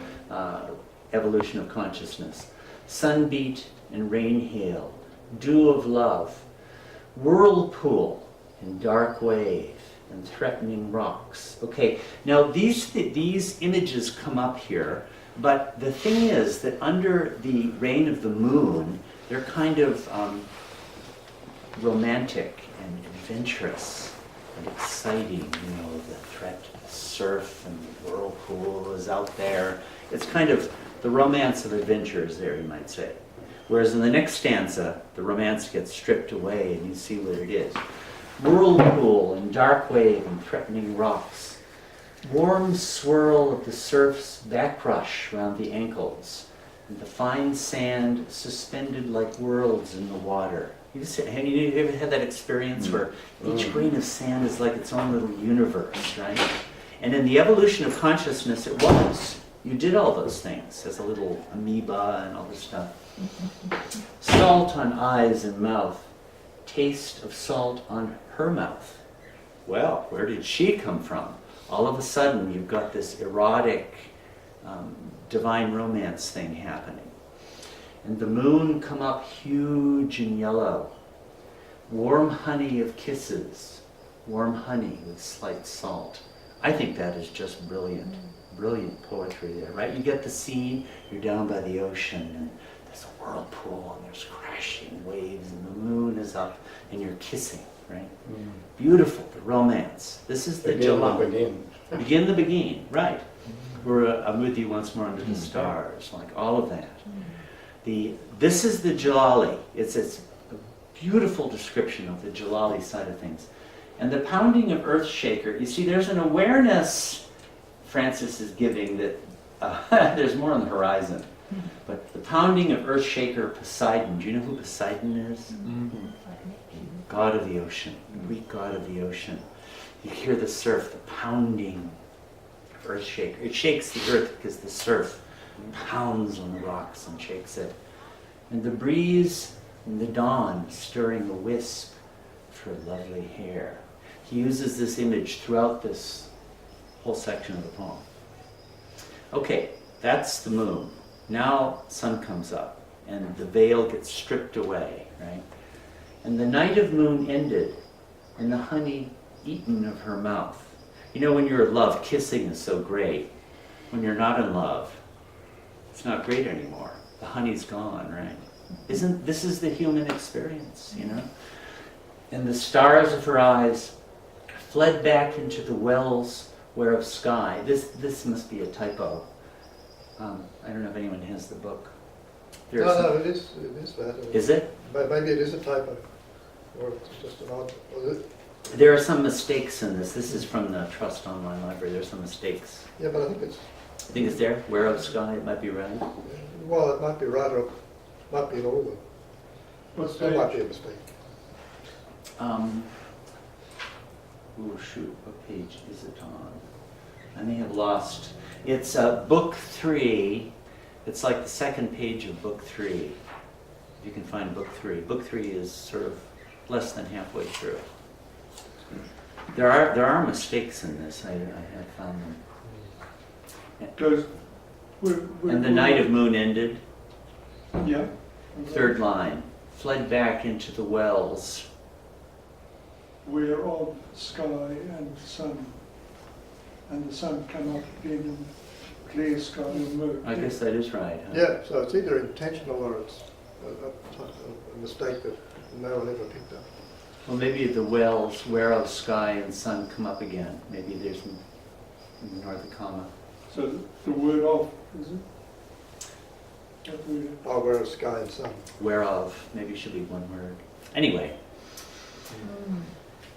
evolution of consciousness. Sun beat and rain hail, dew of love, whirlpool and dark wave and threatening rocks. Okay, now these images come up here, but the thing is that under the reign of the moon, they're kind of romantic and adventurous and exciting. You know, the threat of the surf and the whirlpool is out there. It's kind of the romance of adventure is there, you might say. Whereas in the next stanza, the romance gets stripped away and you see what it is. Whirlpool and dark wave and threatening rocks. Warm swirl of the surf's backrush round the ankles. And the fine sand suspended like worlds in the water. Have you ever had that experience where each grain of sand is like its own little universe, right? And in the evolution of consciousness, it was. You did all those things as a little amoeba and all this stuff. Salt on eyes and mouth. Taste of salt on her mouth. Well, where did she come from? All of a sudden, you've got this erotic, divine romance thing happening. And the moon come up huge and yellow. Warm honey of kisses. Warm honey with slight salt. I think that is just brilliant. Brilliant poetry there, right? You get the scene, you're down by the ocean, and there's a whirlpool, and there's crashing waves, and the moon is up, and you're kissing, right? Beautiful, the romance. This is the Jalali. Begin the begin, right. I'm with you once more under the stars, like all of that. This is the Jalali. It's a beautiful description of the Jalali side of things. And the pounding of Earthshaker, you see there's an awareness Francis is giving that there's more on the horizon. But the pounding of Earthshaker Poseidon, do you know who Poseidon is? God of the ocean, Greek god of the ocean. You hear the surf, the pounding of Earthshaker. It shakes the earth because the surf pounds on the rocks and shakes it. And the breeze in the dawn stirring a wisp of her lovely hair. He uses this image throughout this whole section of the poem. Okay, that's the moon. Now sun comes up and the veil gets stripped away, right? And the night of moon ended and the honey eaten of her mouth. You know, when you're in love, kissing is so great. When you're not in love, it's not great anymore. The honey's gone, right? This is the human experience, you know? And the stars of her eyes fled back into the wells whereof sky. This must be a typo. I don't know if anyone has the book. No, it is that. Is it? Maybe it is a typo, or it's just an odd. There are some mistakes in this. This is from the Trust Online Library. There's some mistakes. Yeah, but I think it's there. Whereof sky, it might be right. Well, it might be right, or it might be in all of them. But still might be a mistake. Oh shoot, what page is it on? I may have lost. It's book 3. It's like the second page of book 3. You can find book 3. Book 3 is sort of less than halfway through. There are mistakes in this. I have found them. And the night of moon ended. Yeah. Third line. Fled back into the wells. Whereof sky and sun. And the sun come up again in clear sky and murk. I guess that is right. Huh? Yeah, so it's either intentional or it's a mistake that no one ever picked up. Well, maybe the wells, whereof sky and sun come up again. Maybe there's ignore the comma. So the word of, is it? But we, Power of sky and sun. Whereof, maybe should be one word. Anyway.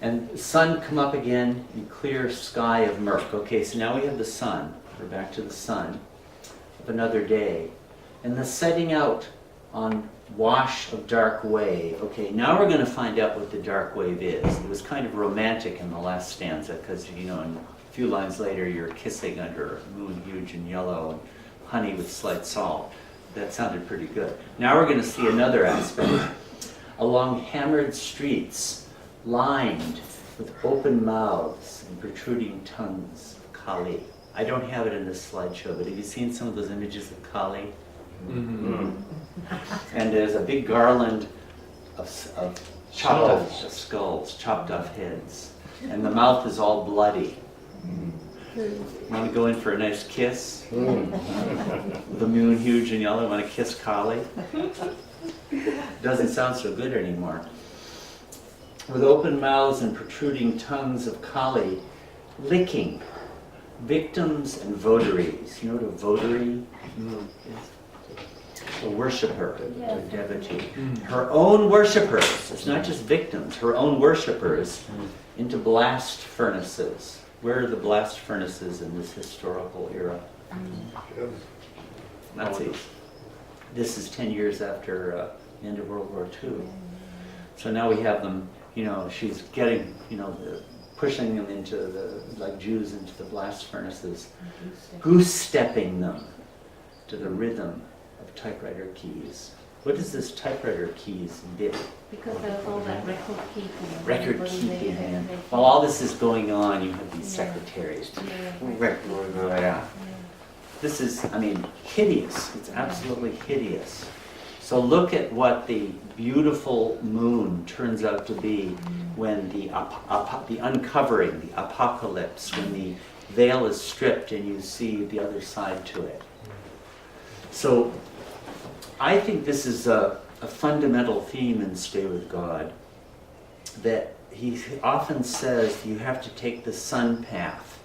And sun come up again in clear sky of murk. Okay, so now we have the sun. We're back to the sun of another day. And the setting out on wash of dark wave. Okay, now we're going to find out what the dark wave is. It was kind of romantic in the last stanza because, you know, and a few lines later you're kissing under a moon huge and yellow and honey with slight salt. That sounded pretty good. Now we're going to see another aspect. Along hammered streets, lined with open mouths and protruding tongues of Kali. I don't have it in this slideshow, but have you seen some of those images of Kali? Mm-hmm. And there's a big garland of chopped off skulls, chopped off heads, and the mouth is all bloody. Want to go in for a nice kiss? The moon huge and yellow, want to kiss Kali? Doesn't sound so good anymore. With open mouths and protruding tongues of Kali, licking victims and votaries. You know what a votary is? A worshipper, a devotee. Her own worshippers, it's not just victims, her own worshippers into blast furnaces. Where are the blast furnaces in this historical era? Nazis. This is 10 years after the end of World War II. So now we have them, you know, she's getting, you know, pushing them into the, like Jews into the blast furnaces, goose-stepping them to the rhythm of typewriter keys. What is this typewriter keys bit? Because there's all that record keeping. Record keeping. And while all this is going on, you have these secretaries. This is, I mean, hideous. It's absolutely hideous. So look at what the beautiful moon turns out to be when the uncovering, the apocalypse, when the veil is stripped and you see the other side to it. So I think this is a fundamental theme in Stay With God, that he often says you have to take the sun path.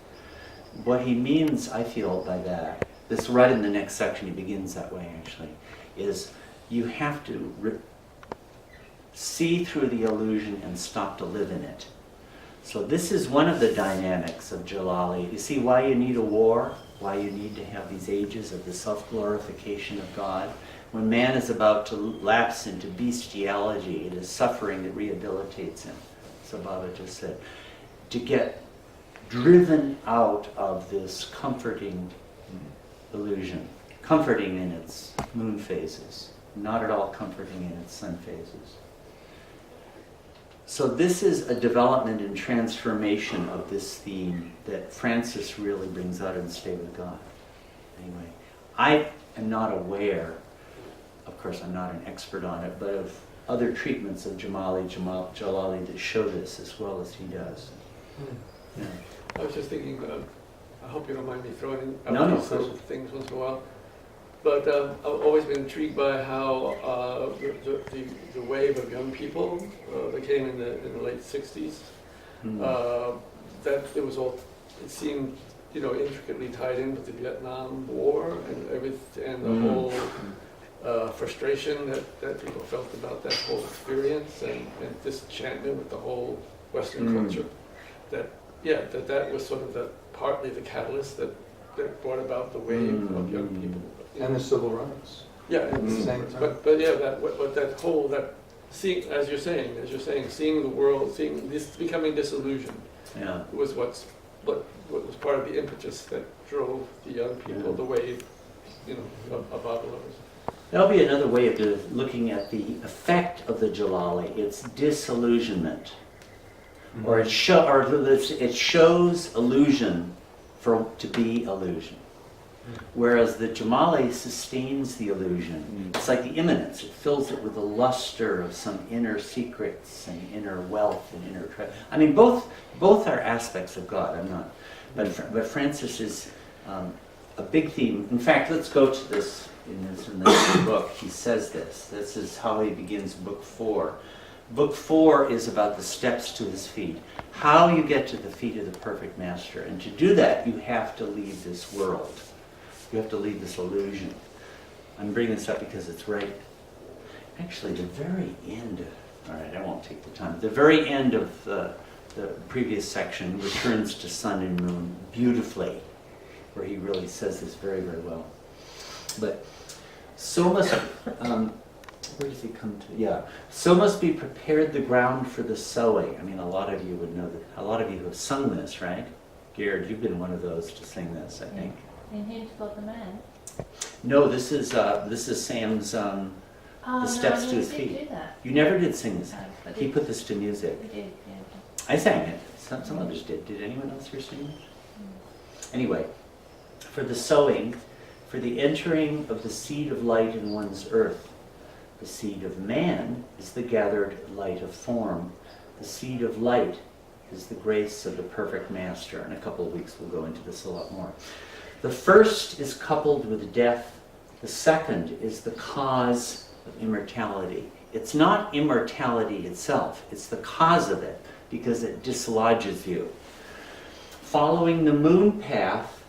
What he means, I feel, by that, this right in the next section, he begins that way actually, is you have to see through the illusion and stop to live in it. So this is one of the dynamics of Jalali. You see why you need a war? Why you need to have these ages of the self-glorification of God? When man is about to lapse into bestiality, it is suffering that rehabilitates him, so Baba just said. To get driven out of this comforting illusion, comforting in its moon phases, not at all comforting in its sun phases. So this is a development and transformation of this theme that Francis really brings out in Stay With God. Anyway, I am not aware, of course I'm not an expert on it, but of other treatments of Jalali that show this as well as he does. Yeah. I was just thinking, I hope you don't mind me throwing in No, these sort of things once in a while. But I've always been intrigued by how the wave of young people that came in the late 60s, that it was all, it seemed, you know, intricately tied in with the Vietnam War and everything, and the whole frustration that people felt about that whole experience and disenchantment with the whole Western culture. That was sort of partly the catalyst that brought about the wave of young people. And the civil rights. Yeah, At the same time. but yeah, seeing, as you're saying, seeing the world, seeing this, becoming disillusioned, Yeah. was what was part of the impetus that drove the young people, the wave, you know, of Babalas. That'll be another way of looking at the effect of the Jalali. It's disillusionment, or it shows illusion to be illusion. Whereas the Jamali sustains the illusion. It's like the immanence. It fills it with the luster of some inner secrets and inner wealth and inner treasure. I mean, both are aspects of God. I'm not, but Francis is a big theme. In fact, let's go to this in the book. He says this. This is how he begins Book 4. Book 4 is about the steps to his feet. How you get to the feet of the perfect master. And to do that, you have to leave this world. You have to leave this illusion. I'm bringing this up because it's right, actually the very end, all right, I won't take the time. The very end of the previous section returns to sun and moon beautifully, where he really says this very, very well. But so must, where does he come to? Yeah. So must be prepared the ground for the sowing. I mean, a lot of you would know that. A lot of you have sung this, right? Garrett, you've been one of those to sing this, I think. In Hymns for the Man. No, this is Sam's The Steps to His did Feet. do that. You never did sing this. No, but He put this to music. we did, yeah. I sang it. Some others did. Did anyone else here sing it? Anyway, for the sowing, for the entering of the seed of light in one's earth. The seed of man is the gathered light of form. The seed of light is the grace of the perfect master. In a couple of weeks we'll go into this a lot more. The first is coupled with death. The second is the cause of immortality. It's not immortality itself, it's the cause of it, because it dislodges you. Following the moon path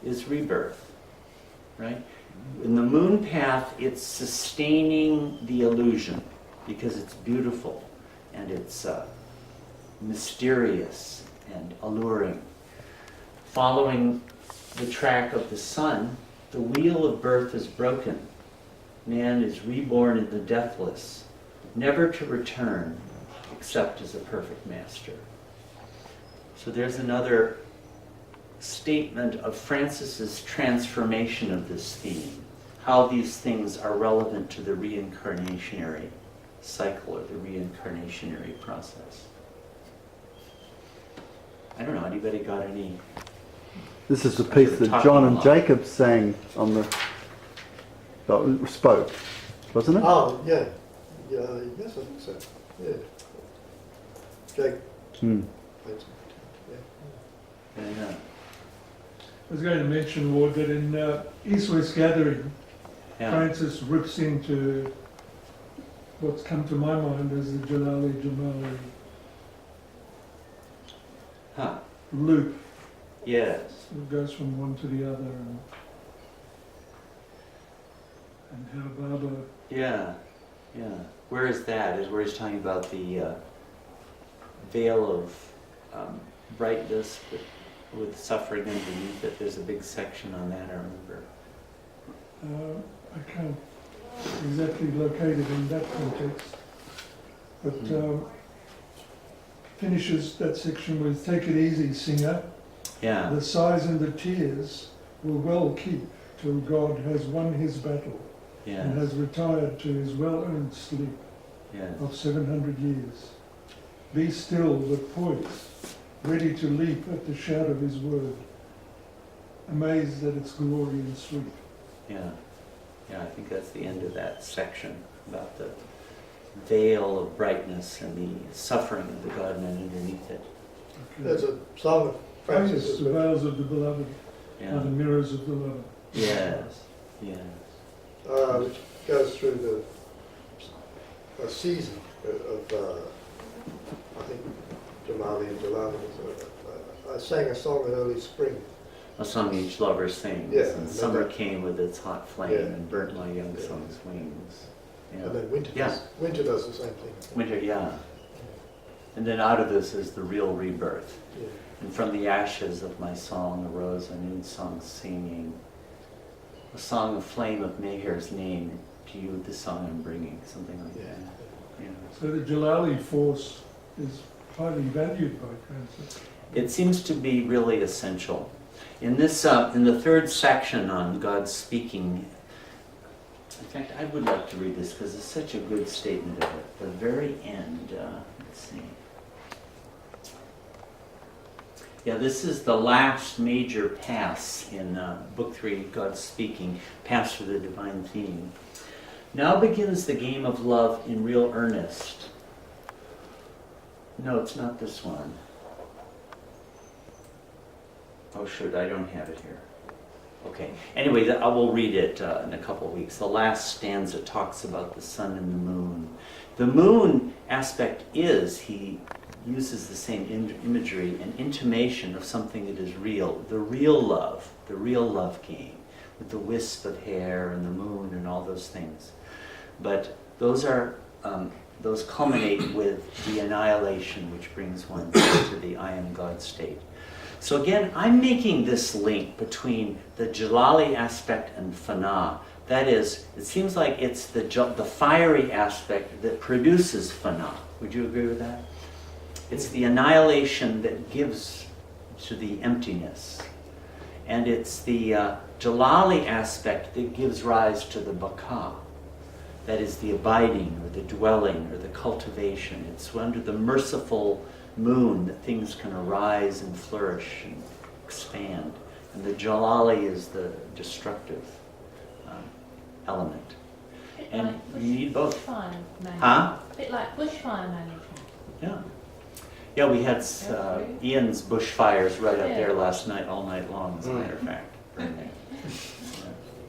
is rebirth, right? In the moon path, it's sustaining the illusion, because it's beautiful, and it's mysterious and alluring. Following the track of the sun, the wheel of birth is broken. Man is reborn in the deathless, never to return except as a perfect master. So there's another statement of Francis's transformation of this theme, how these things are relevant to the reincarnationary cycle or the reincarnationary process. I don't know, anybody got any? This is the piece that John and Jacob sang on the, spoke, wasn't it? Oh, yeah. Yeah, yes, I think so. Yeah. Jake. Played some. Yeah. Yeah. I was going to mention, Ward, that in East-West Gathering, Yeah. Francis rips into what's come to my mind as the Jalali Jamali Huh. loop. Yes. It goes from one to the other, and how Baba. Yeah. Yeah. Where is that? Is where he's talking about the veil of brightness with suffering underneath it. There's a big section on that, I remember. I can't exactly locate it in that context, but finishes that section with "Take it easy, singer. Yeah. The sighs and the tears will well keep till God has won his battle and Yeah. has retired to his well-earned sleep Yeah. of 700 years. Be still but poised, ready to leap at the shout of his word, amazed at its glory and sweep." Yeah. Yeah, I think that's the end of that section about the veil of brightness and the suffering of the God-man underneath it. There's a song of Francis. Yes, the veils of the beloved Yeah. are the mirrors of the lover. Yes. Yes. Which goes through a season of I think Jamali and Jalali. I sang a song in early spring. A song each lover sings, Yeah, and and summer that- came with its hot flame Yeah. and burnt my young Yeah. song's wings. Yeah. And then winter Yeah. does the same thing. Winter, yeah. And then out of this is the real rebirth. Yeah. And from the ashes of my song arose a new song singing, a song of flame of Meher's name, to you the song I'm bringing, something like Yeah. that. Yeah. So the Jalali force is highly valued by Francis. It seems to be really essential. In this, in the third section on God speaking, in fact, I would like to read this because it's such a good statement of it. The very end, let's see. Yeah, this is the last major pass in Book 3, God Speaking, pass through the divine theme. Now begins the game of love in real earnest. No, it's not this one. Oh, shoot, I don't have it here. Okay. Anyway, I will read it in a couple of weeks. The last stanza talks about the sun and the moon. The moon aspect is, he uses the same imagery, an intimation of something that is real. The real love game. with the wisp of hair and the moon and all those things. But those are those culminate with the annihilation, which brings one to the I am God state. So again, I'm making this link between the Jalali aspect and Fana. That is, it seems like it's the fiery aspect that produces Fana. Would you agree with that? It's the annihilation that gives to the emptiness. And it's the Jalali aspect that gives rise to the Baka. That is the abiding, or the dwelling, or the cultivation. It's under the merciful moon that things can arise and flourish and expand. And the Jalali is the destructive element. And you need both. Bushfire management. Huh? A bit like bushfire management. Yeah. Yeah, we had Ian's bushfires right up there last night, all night long, as a matter of fact.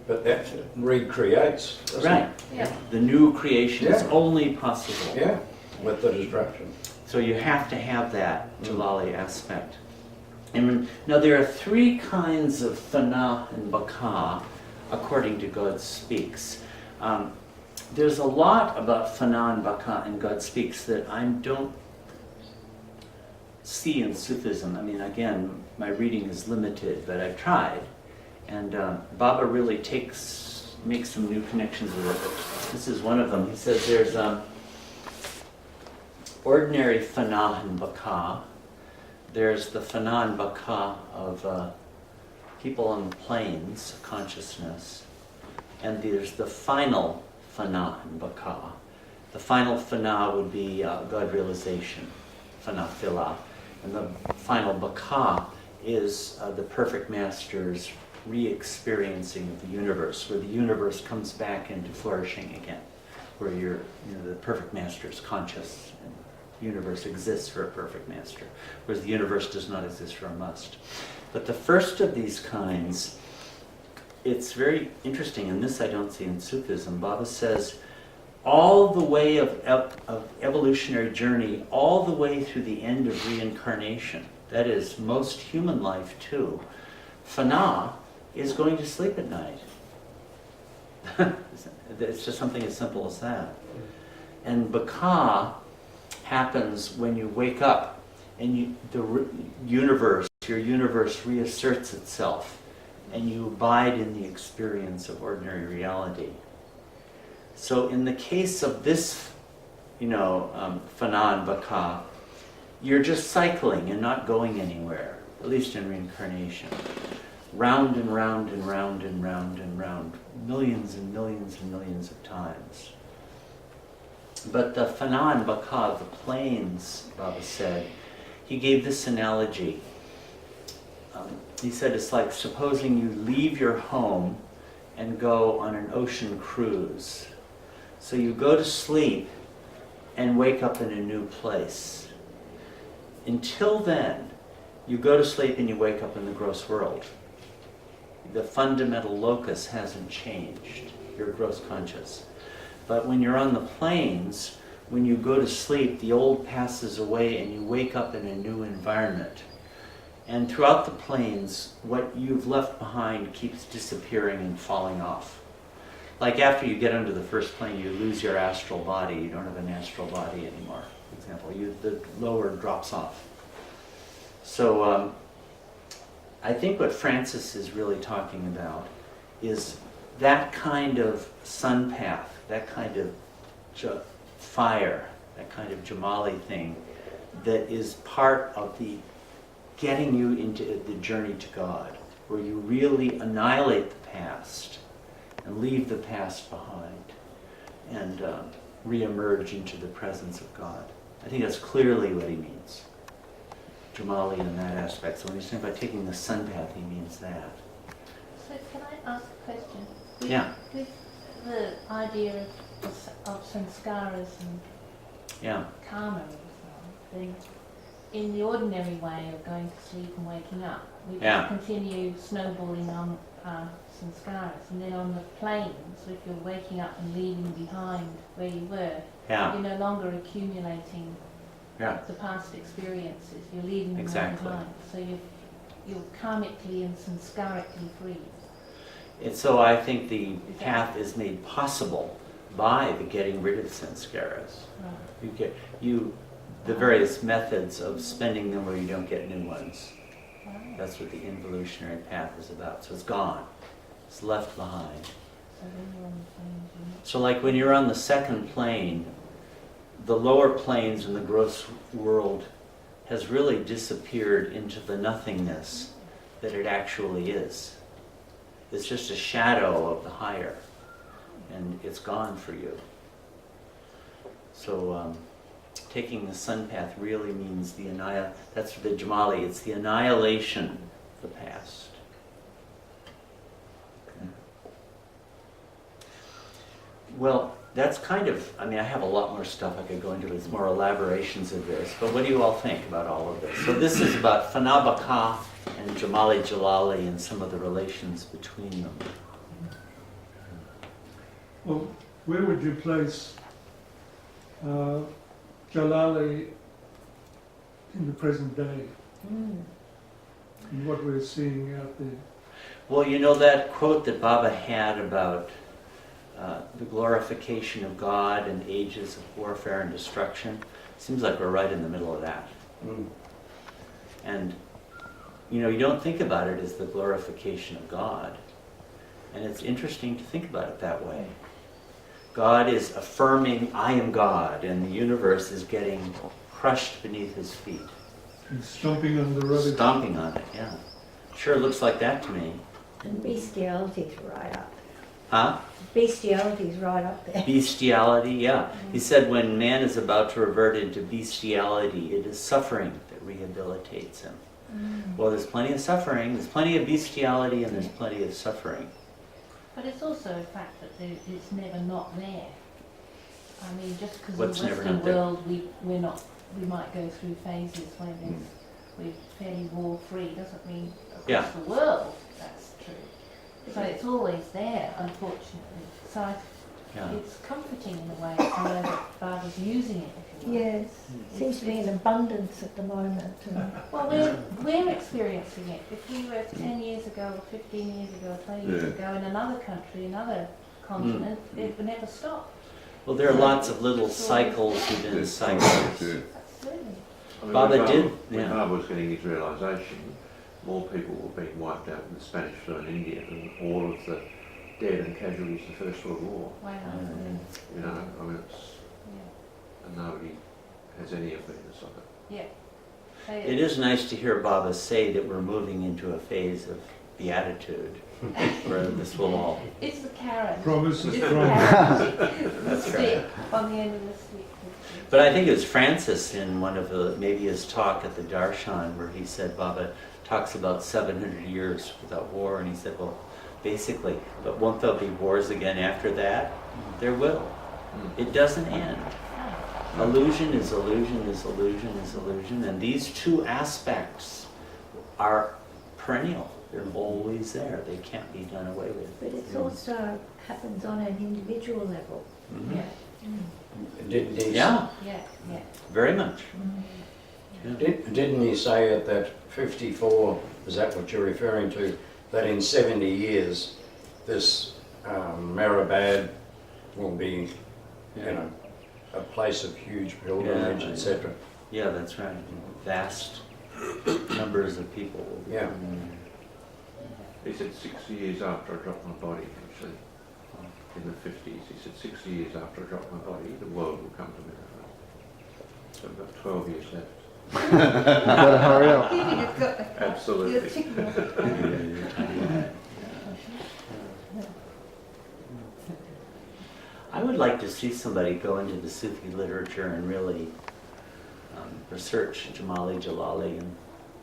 But that recreates, doesn't Right. it? Yeah. The new creation is Yeah. only possible. Yeah, with the destruction. So you have to have that Jalali aspect. And now there are three kinds of Fana and Baka, according to God Speaks. There's a lot about Fana and Baka in God Speaks that I don't see in Sufism. I mean, again, my reading is limited, but I've tried. And Baba really makes some new connections with it. This is one of them. He says there's ordinary Fana and Baka. There's the Fana and Baka of people on the planes of consciousness. And there's the final Fana and Baka. The final Fana would be God realization, Fana Fila. And the final Baka is the perfect master's re-experiencing of the universe, where the universe comes back into flourishing again, where the perfect master is conscious, and the universe exists for a perfect master, whereas the universe does not exist for a must. But the first of these kinds, it's very interesting, and this I don't see in Sufism. Baba says, all the way of evolutionary journey, all the way through the end of reincarnation, that is, most human life too, Fana is going to sleep at night. It's just something as simple as that. And Baka happens when you wake up and your universe reasserts itself and you abide in the experience of ordinary reality. So in the case of this, Fana and Baka, you're just cycling and not going anywhere, at least in reincarnation. Round and round and round and round and round, millions and millions and millions of times. But the Fana and Baka, the planes, Baba said, he gave this analogy. He said it's like supposing you leave your home and go on an ocean cruise. So you go to sleep and wake up in a new place. Until then, you go to sleep and you wake up in the gross world. The fundamental locus hasn't changed. You're gross conscious. But when you're on the planes, when you go to sleep, the old passes away and you wake up in a new environment. And throughout the planes, what you've left behind keeps disappearing and falling off. Like after you get onto the first plane, you lose your astral body. You don't have an astral body anymore, for example. The lower drops off. So I think what Francis is really talking about is that kind of sun path, that kind of fire, that kind of Jamali thing that is part of the getting you into the journey to God, where you really annihilate the past and leave the past behind and re-emerge into the presence of God. I think that's clearly what he means. Jamali in that aspect. So when he's saying by taking the sun path, he means that. So can I ask a question? Yeah. With the idea of sanskaras and Yeah. karma and so on, then in the ordinary way of going to sleep and waking up, we Yeah. just continue snowballing on sanskaras, and then on the planes, if you're waking up and leaving behind where you were, Yeah. you're no longer accumulating Yeah. the past experiences, you're leaving them all Exactly. behind. So you're karmically and sanskarically free. And so I think the path is made possible by the getting rid of sanskaras. The various methods of spending them where you don't get new ones. That's what the involutionary path is about. So it's gone. It's left behind. So like when you're on the second plane, the lower planes in the gross world has really disappeared into the nothingness that it actually is. It's just a shadow of the higher, and it's gone for you. So taking the sun path really means that's the Jamali, it's the annihilation of the past. Well, that's kind of, I have a lot more stuff I could go into, it's more elaborations of this, but what do you all think about all of this? So this is about Fanabaka and Jamali Jalali and some of the relations between them. Well, where would you place Jalali in the present day, in what we're seeing out there? Well, you know that quote that Baba had about the glorification of God and ages of warfare and destruction? Seems like we're right in the middle of that. And, you don't think about it as the glorification of God. And it's interesting to think about it that way. God is affirming, I am God, and the universe is getting crushed beneath his feet. And stomping on the rubbish. Stomping on it, yeah. Sure looks like that to me. And bestiality's right up. Huh? Bestiality's right up there. Bestiality, yeah. He said when man is about to revert into bestiality, it is suffering that rehabilitates him. Well, there's plenty of suffering, there's plenty of bestiality, and there's plenty of suffering. But it's also a fact that it's never not there. Just because in What's the never Western not there? world we might go through phases where we're fairly war-free, doesn't mean across the world that's true. So it's always there, unfortunately. So it's comforting in a way to know that Baba's using it, if you like. Yes, seems to be in abundance at the moment. Well, we're experiencing it. If we were 10 years ago, or 15 years ago, or 20 years ago in another country, another continent, it would never stop. Well, there are lots of little cycles within cycles. Absolutely. Baba did, when Baba was getting his realisation, more people were being wiped out in the Spanish flu in India than all of the dead and casualties of the First World War. Wow. And nobody has any awareness of it. Yeah. It is nice to hear Baba say that we're moving into a phase of beatitude, where this will all... It's the carrot. Promise is It's the promise. carrot. The stick on the end of the stick. But I think it was Francis in one of maybe his talk at the Darshan, where he said Baba talks about 700 years without war, and he said, well, basically, but won't there be wars again after that? There will. It doesn't end. Illusion is illusion is illusion is illusion, and these two aspects are perennial. They're always there. They can't be done away with. But it also happens on an individual level. Mm-hmm. Yeah. Very much. Didn't he say at that 54, is that what you're referring to, that in 70 years this Marabad will be, a place of huge pilgrimage, etc. Yeah, that's right. Vast numbers of people will be coming He said 60 years after I dropped my body, actually, in the 50s, he said 60 years after I dropped my body, the world will come to me. So I've got 12 years left. Better hurry up. Absolutely. I would like to see somebody go into the Sufi literature and really research Jamali Jalali and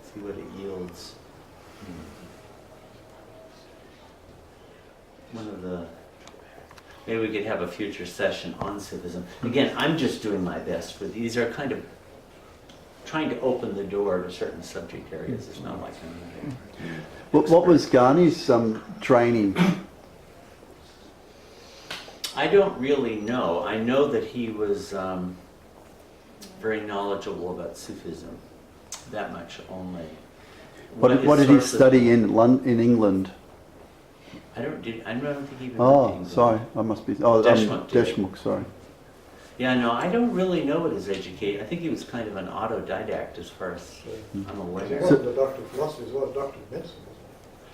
see what it yields. Maybe we could have a future session on Sufism. Again, I'm just doing my best for these are kind of trying to open the door to certain subject areas. It's not like I'm What was Ghani's training? I don't really know. I know that he was very knowledgeable about Sufism. That much only. What did he study in England? I don't think he even Oh, did English. sorry, I must be. Oh, Deschmok did. Deschmok, sorry. Yeah, no, I don't really know what his education. I think he was kind of an autodidact as far as I'm He aware. wasn't a doctor of philosophy, he was a doctor of medicine, wasn't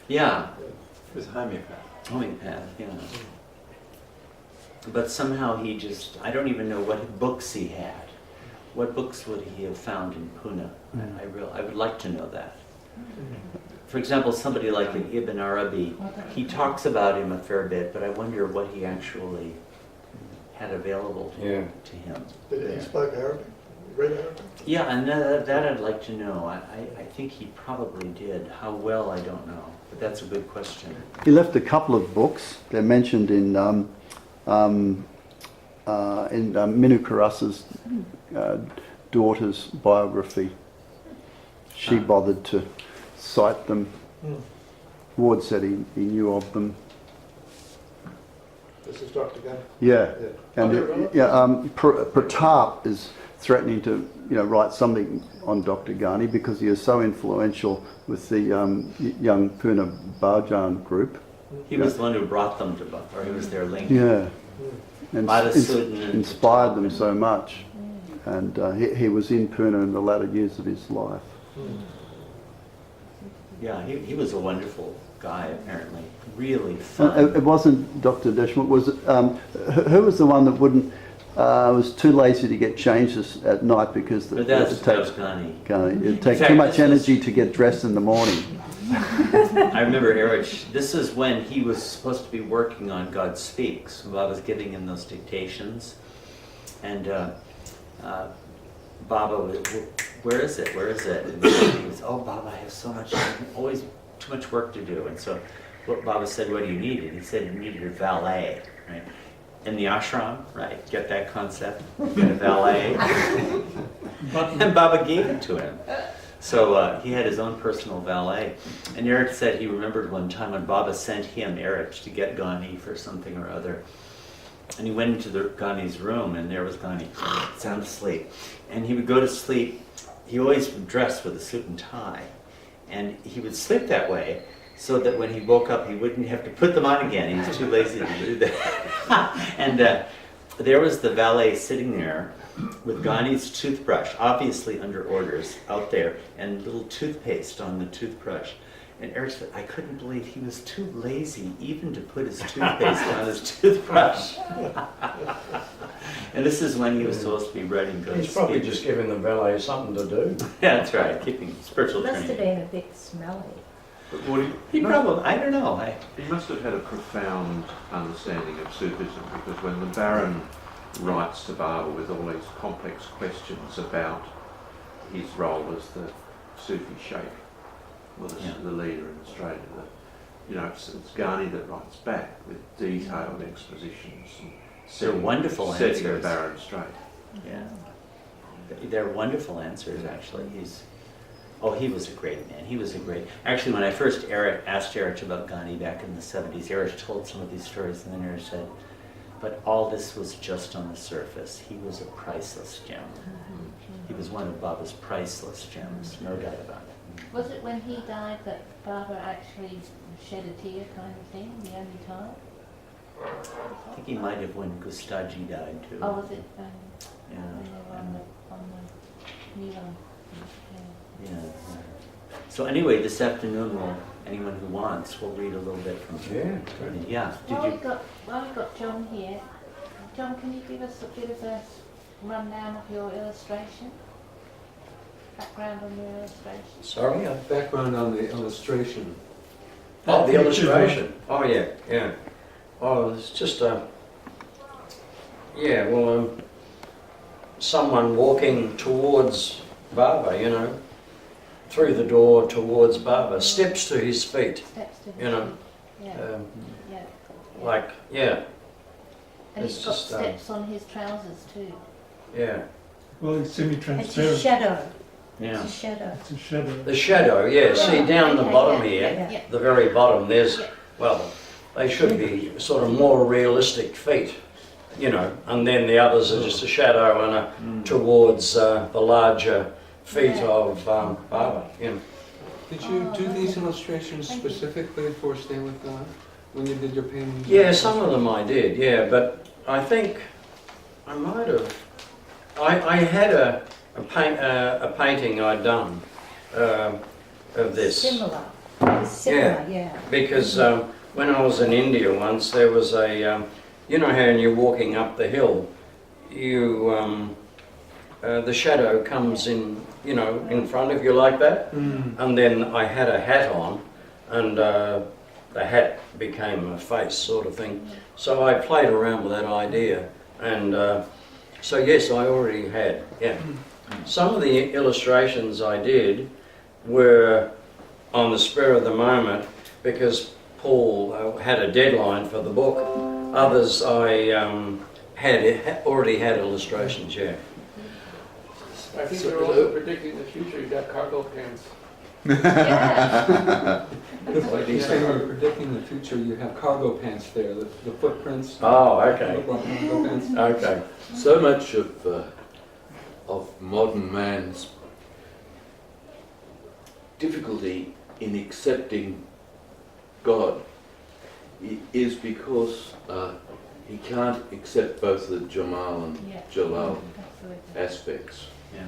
Yeah, He was a homeopath. homeopath, yeah. But somehow he just, I don't even know what books he had. What books would he have found in Pune? I would like to know that. For example, somebody like Ibn Arabi, he talks about him a fair bit, but I wonder what he actually had available Yeah. to him. he? Did he speak Arabic? Read Arabic? Yeah, and that I'd like to know. I think he probably did. How well, I don't know. But that's a good question. He left a couple of books. They're mentioned in Minu Karas's daughter's biography. She bothered to cite them. Ward said he knew of them. This is Dr. Gunn. Yeah, Yeah. and Pratap is threatening to write something on Dr. Ghani because he is so influential with the young Pune Bhajan group. He was the one who brought them to Buck, or he was their link. Yeah, and Madhusudhan and inspired them so much. And he was in Pune in the latter years of his life. Yeah, he was a wonderful guy, apparently. Really fun. It wasn't Dr. Deschmok. Was it? Who was the one that wouldn't? Was too lazy to get changed at night because But that was Ghani. It takes In fact, too much this was- energy to get dressed in the morning. I remember Erich, this is when he was supposed to be working on God Speaks. Baba was giving him those dictations. And Baba was, where is it? Where is it? And he was, oh, Baba, I have so much, always too much work to do. And so what Baba said, what do you need? And he said, you needed a valet, right? In the ashram, right? Get that concept? Get a valet. And Baba gave it to him. So he had his own personal valet. And Erich said he remembered one time when Baba sent him, Erich, to get Ghani for something or other. And he went into Ghani's room, and there was Ghani, sound asleep. And he would go to sleep. He always dressed with a suit and tie. And he would sleep that way so that when he woke up, he wouldn't have to put them on again. He was too lazy to do that. And there was the valet sitting there with Ghani's toothbrush, obviously under orders, out there, and little toothpaste on the toothbrush. And Erich said, I couldn't believe he was too lazy even to put his toothpaste on his toothbrush. And this is when he was supposed to be writing God's He's probably Speech. just giving the valet something to do. Yeah, that's right, keeping spiritual Must have training. been a bit smelly. But what He probably, I don't know. he must have had a profound understanding of Sufism, because when the Baron writes to Baba with all these complex questions about his role as the Sufi sheikh, well, the leader in Australia, it's Ghani that writes back with detailed expositions and They're wonderful setting the answers. Baron straight. Yeah. They're wonderful answers, actually. He was a great man. He was a great... Actually, when I first asked Erich about Ghani back in the 70s, Erich told some of these stories, and then Erich said, but all this was just on the surface. He was a priceless gem. He was one of Baba's priceless gems, no doubt about it. Was it when he died that Baba actually shed a tear kind of thing, the only time? I think he might have when Gustaji died, too. Oh, was it Yeah. when they were on the Milan? Yeah. So anyway, this afternoon, anyone who wants, we'll read a little bit from Yeah. Yeah. While we got John here, John, can you give us a bit of a rundown of your illustration? Background on your illustration? Sorry? Background on the illustration. Oh, the illustration. Oh, yeah. Oh, it's just someone walking towards Baba, through the door towards Baba, steps to his feet, Steps to his you know, feet. Yeah. like, yeah, And it's he's got just, steps on his trousers too. yeah. Well, it's It's a semi-transparent. shadow. Yeah. It's a shadow. It's a shadow. The shadow, yeah, see down the Okay, bottom yeah, here, yeah. the very bottom, there's, Yeah. well, they should be sort of more realistic feet, and then the others are just a shadow and towards the larger feet Yeah. of Baba, Did you do Oh, these okay. illustrations Thank you. specifically for Stay With God? when you did your paintings? Yeah, some of them I did, yeah, but I think I might have. I had a painting I'd done of this. Similar. It's similar, yeah. Because when I was in India once, there was a, you know how when you're walking up the hill, you, the shadow comes in, you know, in front of you like that. And then I had a hat on, and the hat became a face sort of thing. So I played around with that idea, and so yes, I already had, yeah. Some of the illustrations I did were on the spur of the moment because Paul had a deadline for the book. Others I already had illustrations, yeah. I think they're also predicting the future. You got cargo pants. Yeah. Like you say, you're predicting the future, you have cargo pants there, the footprints. Oh, okay. Look like cargo pants. Okay. So much of modern man's difficulty in accepting God is because he can't accept both the Jamal and Yeah. Jalal Absolutely. aspects. Yeah.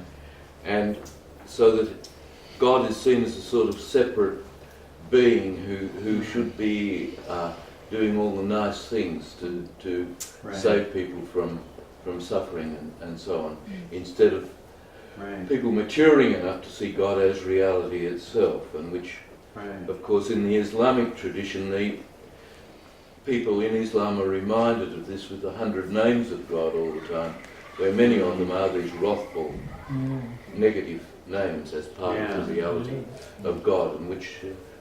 And so that God is seen as a sort of separate being who should be doing all the nice things to Right. save people from suffering and so on, instead of Right. people maturing enough to see God as reality itself, and which, Right. of course, in the Islamic tradition, the people in Islam are reminded of this with 100 names of God all the time, where many of them are these wrathful, negative names as part of Yeah. the reality of God, in which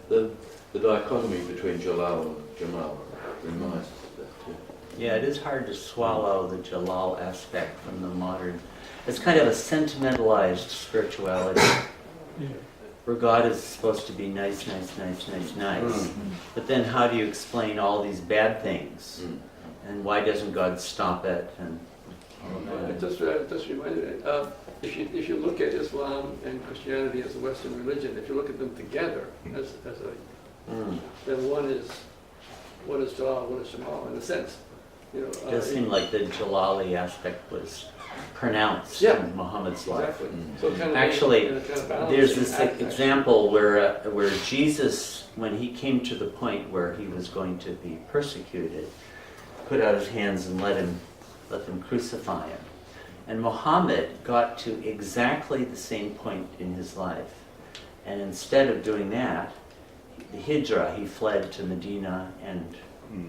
the dichotomy between Jalal and Jamal reminds us of that too. Yeah, it is hard to swallow the Jalal aspect from the modern. It's kind of a sentimentalized spirituality, where God is supposed to be nice, nice, nice, nice, nice. But then how do you explain all these bad things? And why doesn't God stop it? And all of It that. just reminded me, if you look at Islam and Christianity as a Western religion, if you look at them together as a, then one is Jalal, one is Jamal in a sense. You know, It does seem like the Jalali aspect was pronounced Yeah. in Muhammad's life. exactly. So kind of Actually, in a kind of balancing There's this act, example where Jesus, when he came to the point where he was going to be persecuted, put out his hands and let them crucify him. And Muhammad got to exactly the same point in his life. And instead of doing that, the Hijrah, he fled to Medina, and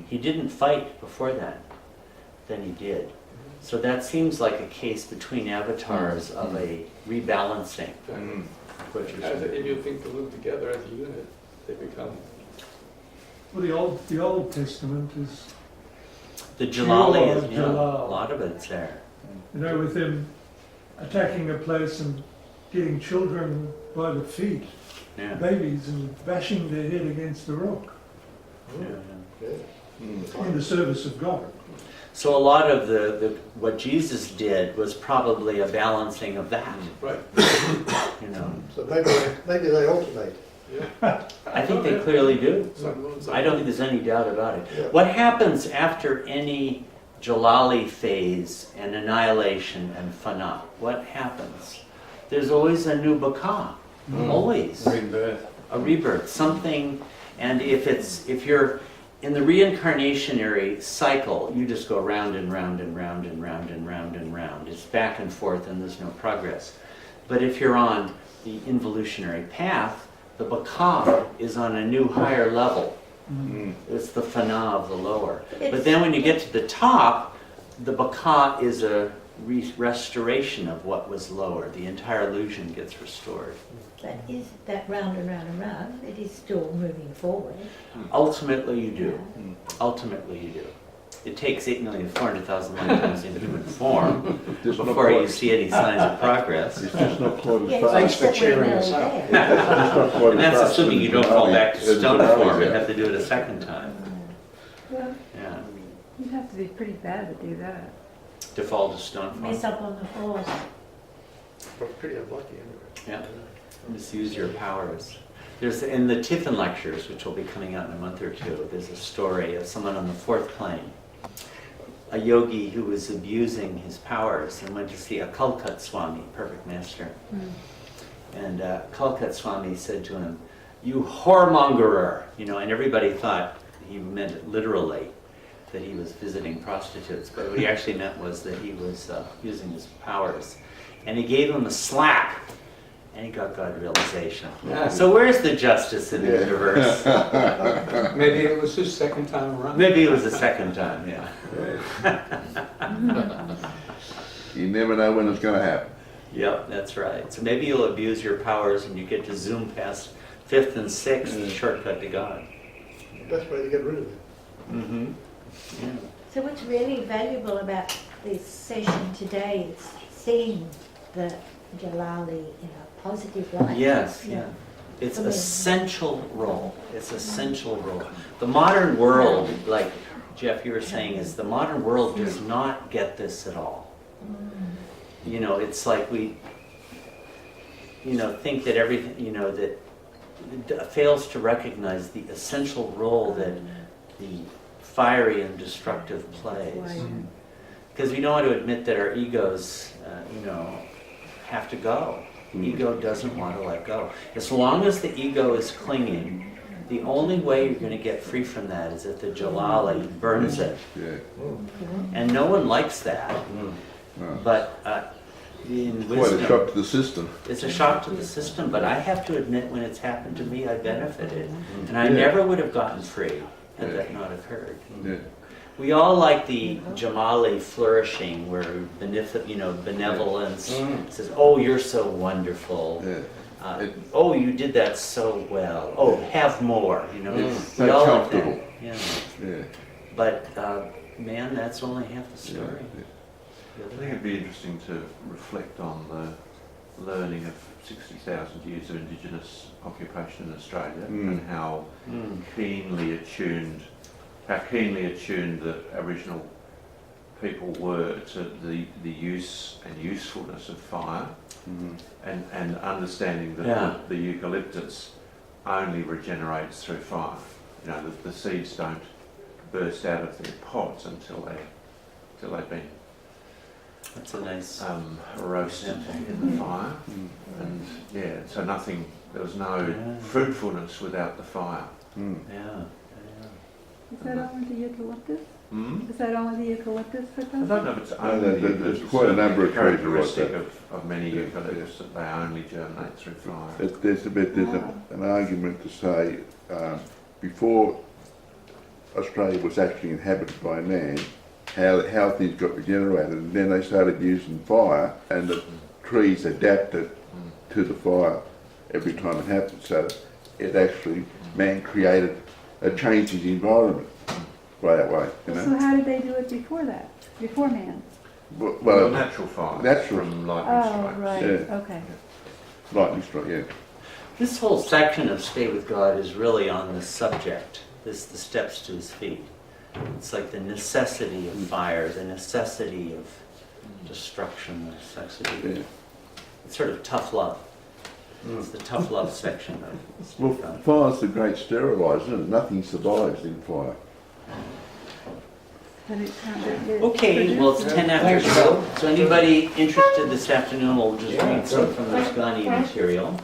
he didn't fight before that. Then he did. So that seems like a case between avatars of a rebalancing. What you're saying. If you think to live together as a unit, they become. Well, the Old Testament is, The Jalali Pure is, yeah, Jalal. a lot of it's there. you know, with them attacking a place and getting children by the feet, Yeah. babies, and bashing their head against the rock Yeah. Yeah. in the service of God. So a lot of the what Jesus did was probably a balancing of that, Right. you know. So maybe they alternate. Yeah. I think they clearly do. Sun, moon, sun. I don't think there's any doubt about it. Yeah. What happens after any Jalali phase and annihilation and fana? What happens? There's always a new baka. Always. Rebirth. A rebirth. Something, and if you're in the reincarnationary cycle, you just go round and round and round and round and round and round. It's back and forth and there's no progress. But if you're on the involutionary path, the baka is on a new higher level. It's the fana of the lower. But then when you get to the top, the baka is a restoration of what was lower. The entire illusion gets restored. But is that round and round and round, it is still moving forward. Ultimately you do. Ultimately you do. It takes 8,400,000 lifetimes in human form Just not before you quite- see any signs of progress. It's just not quite as Yes, fast. Thanks for that we're cheering us now up. there. It's not quite And as that's fast assuming as you don't fall Jamali- back to as stone Jamali's form. You out. have to do it a second time. Well, Yeah. you'd have to be pretty bad to do that. To fall to stone form. Mess up on the floors. We're pretty unlucky anyway. Yeah. Misuse your powers. There's in the Tiffin lectures, which will be coming out in a month or two, there's a story of someone on the fourth plane, a yogi who was abusing his powers and went to see a Kalkat Swami, perfect master. And Kalkat Swami said to him, "You whoremongerer," you know, and everybody thought he meant it literally, that he was visiting prostitutes, but what he actually meant was that he was using his powers. And he gave him a slap, and he got God realization. So where's the justice in the universe? Maybe it was his second time around. Maybe it was the second time, yeah. You never know when it's going to happen. Yep, that's right. So maybe you'll abuse your powers and you get to zoom past 5th and 6th, shortcut to God. Best way to get rid of it. Mm-hmm. Yeah. So what's really valuable about this session today is seeing the Jalali in a positive light. Yes, yeah. It's essential role. It's essential role. The modern world, like Jeff, you were saying, is the modern world does not get this at all. You know, it's like we, you know, think that everything, you know, that fails to recognize the essential role that the fiery and destructive plays. Because we don't want to admit that our egos, you know, have to go. Ego doesn't want to let go. As long as the ego is clinging, the only way you're going to get free from that is if the Jalali burns it. And no one likes that. But in wisdom, Quite a shock to the system. It's a shock to the system, but I have to admit when it's happened to me, I benefited. And I never would have gotten free had that not occurred. We all like the Jamali flourishing, where benevolence says, "Oh, you're so wonderful. Oh, you did that so well. Oh, have more." You know, we all like that. Yeah. But man, that's only half the story. I think it'd be interesting to reflect on the learning of 60,000 years of Indigenous occupation in Australia and how keenly attuned the Aboriginal people were to the use and usefulness of fire, and understanding that the eucalyptus only regenerates through fire. You know, the seeds don't burst out of their pods until they've been That's a nice roasted in the fire, and so there was no fruitfulness without the fire. Is that only the eucalyptus? Is that only the eucalyptus that I does don't know if it's only there's quite a number of trees like characteristic that. of many eucalyptus that they only germinate through fire. There's an argument to say before Australia was actually inhabited by man, how things got regenerated, and then they started using fire, and the trees adapted to the fire every time it happened. So it actually, man created a change in the environment by that way. You know? So how did they do it before that? Before man? Well, natural fire. Natural. From lightning strikes. Right. Yeah. Okay. Lightning strike, This whole section of Stay with God is really on this subject, the steps to his feet. It's like the necessity of fire, the necessity of destruction, the necessity. It's sort of tough love. It's the tough love section of Well, fire's the great steriliser, isn't it? Nothing survives in fire. Okay, well, it's 10 after 12. So anybody interested this afternoon will just read some from this Ghani material.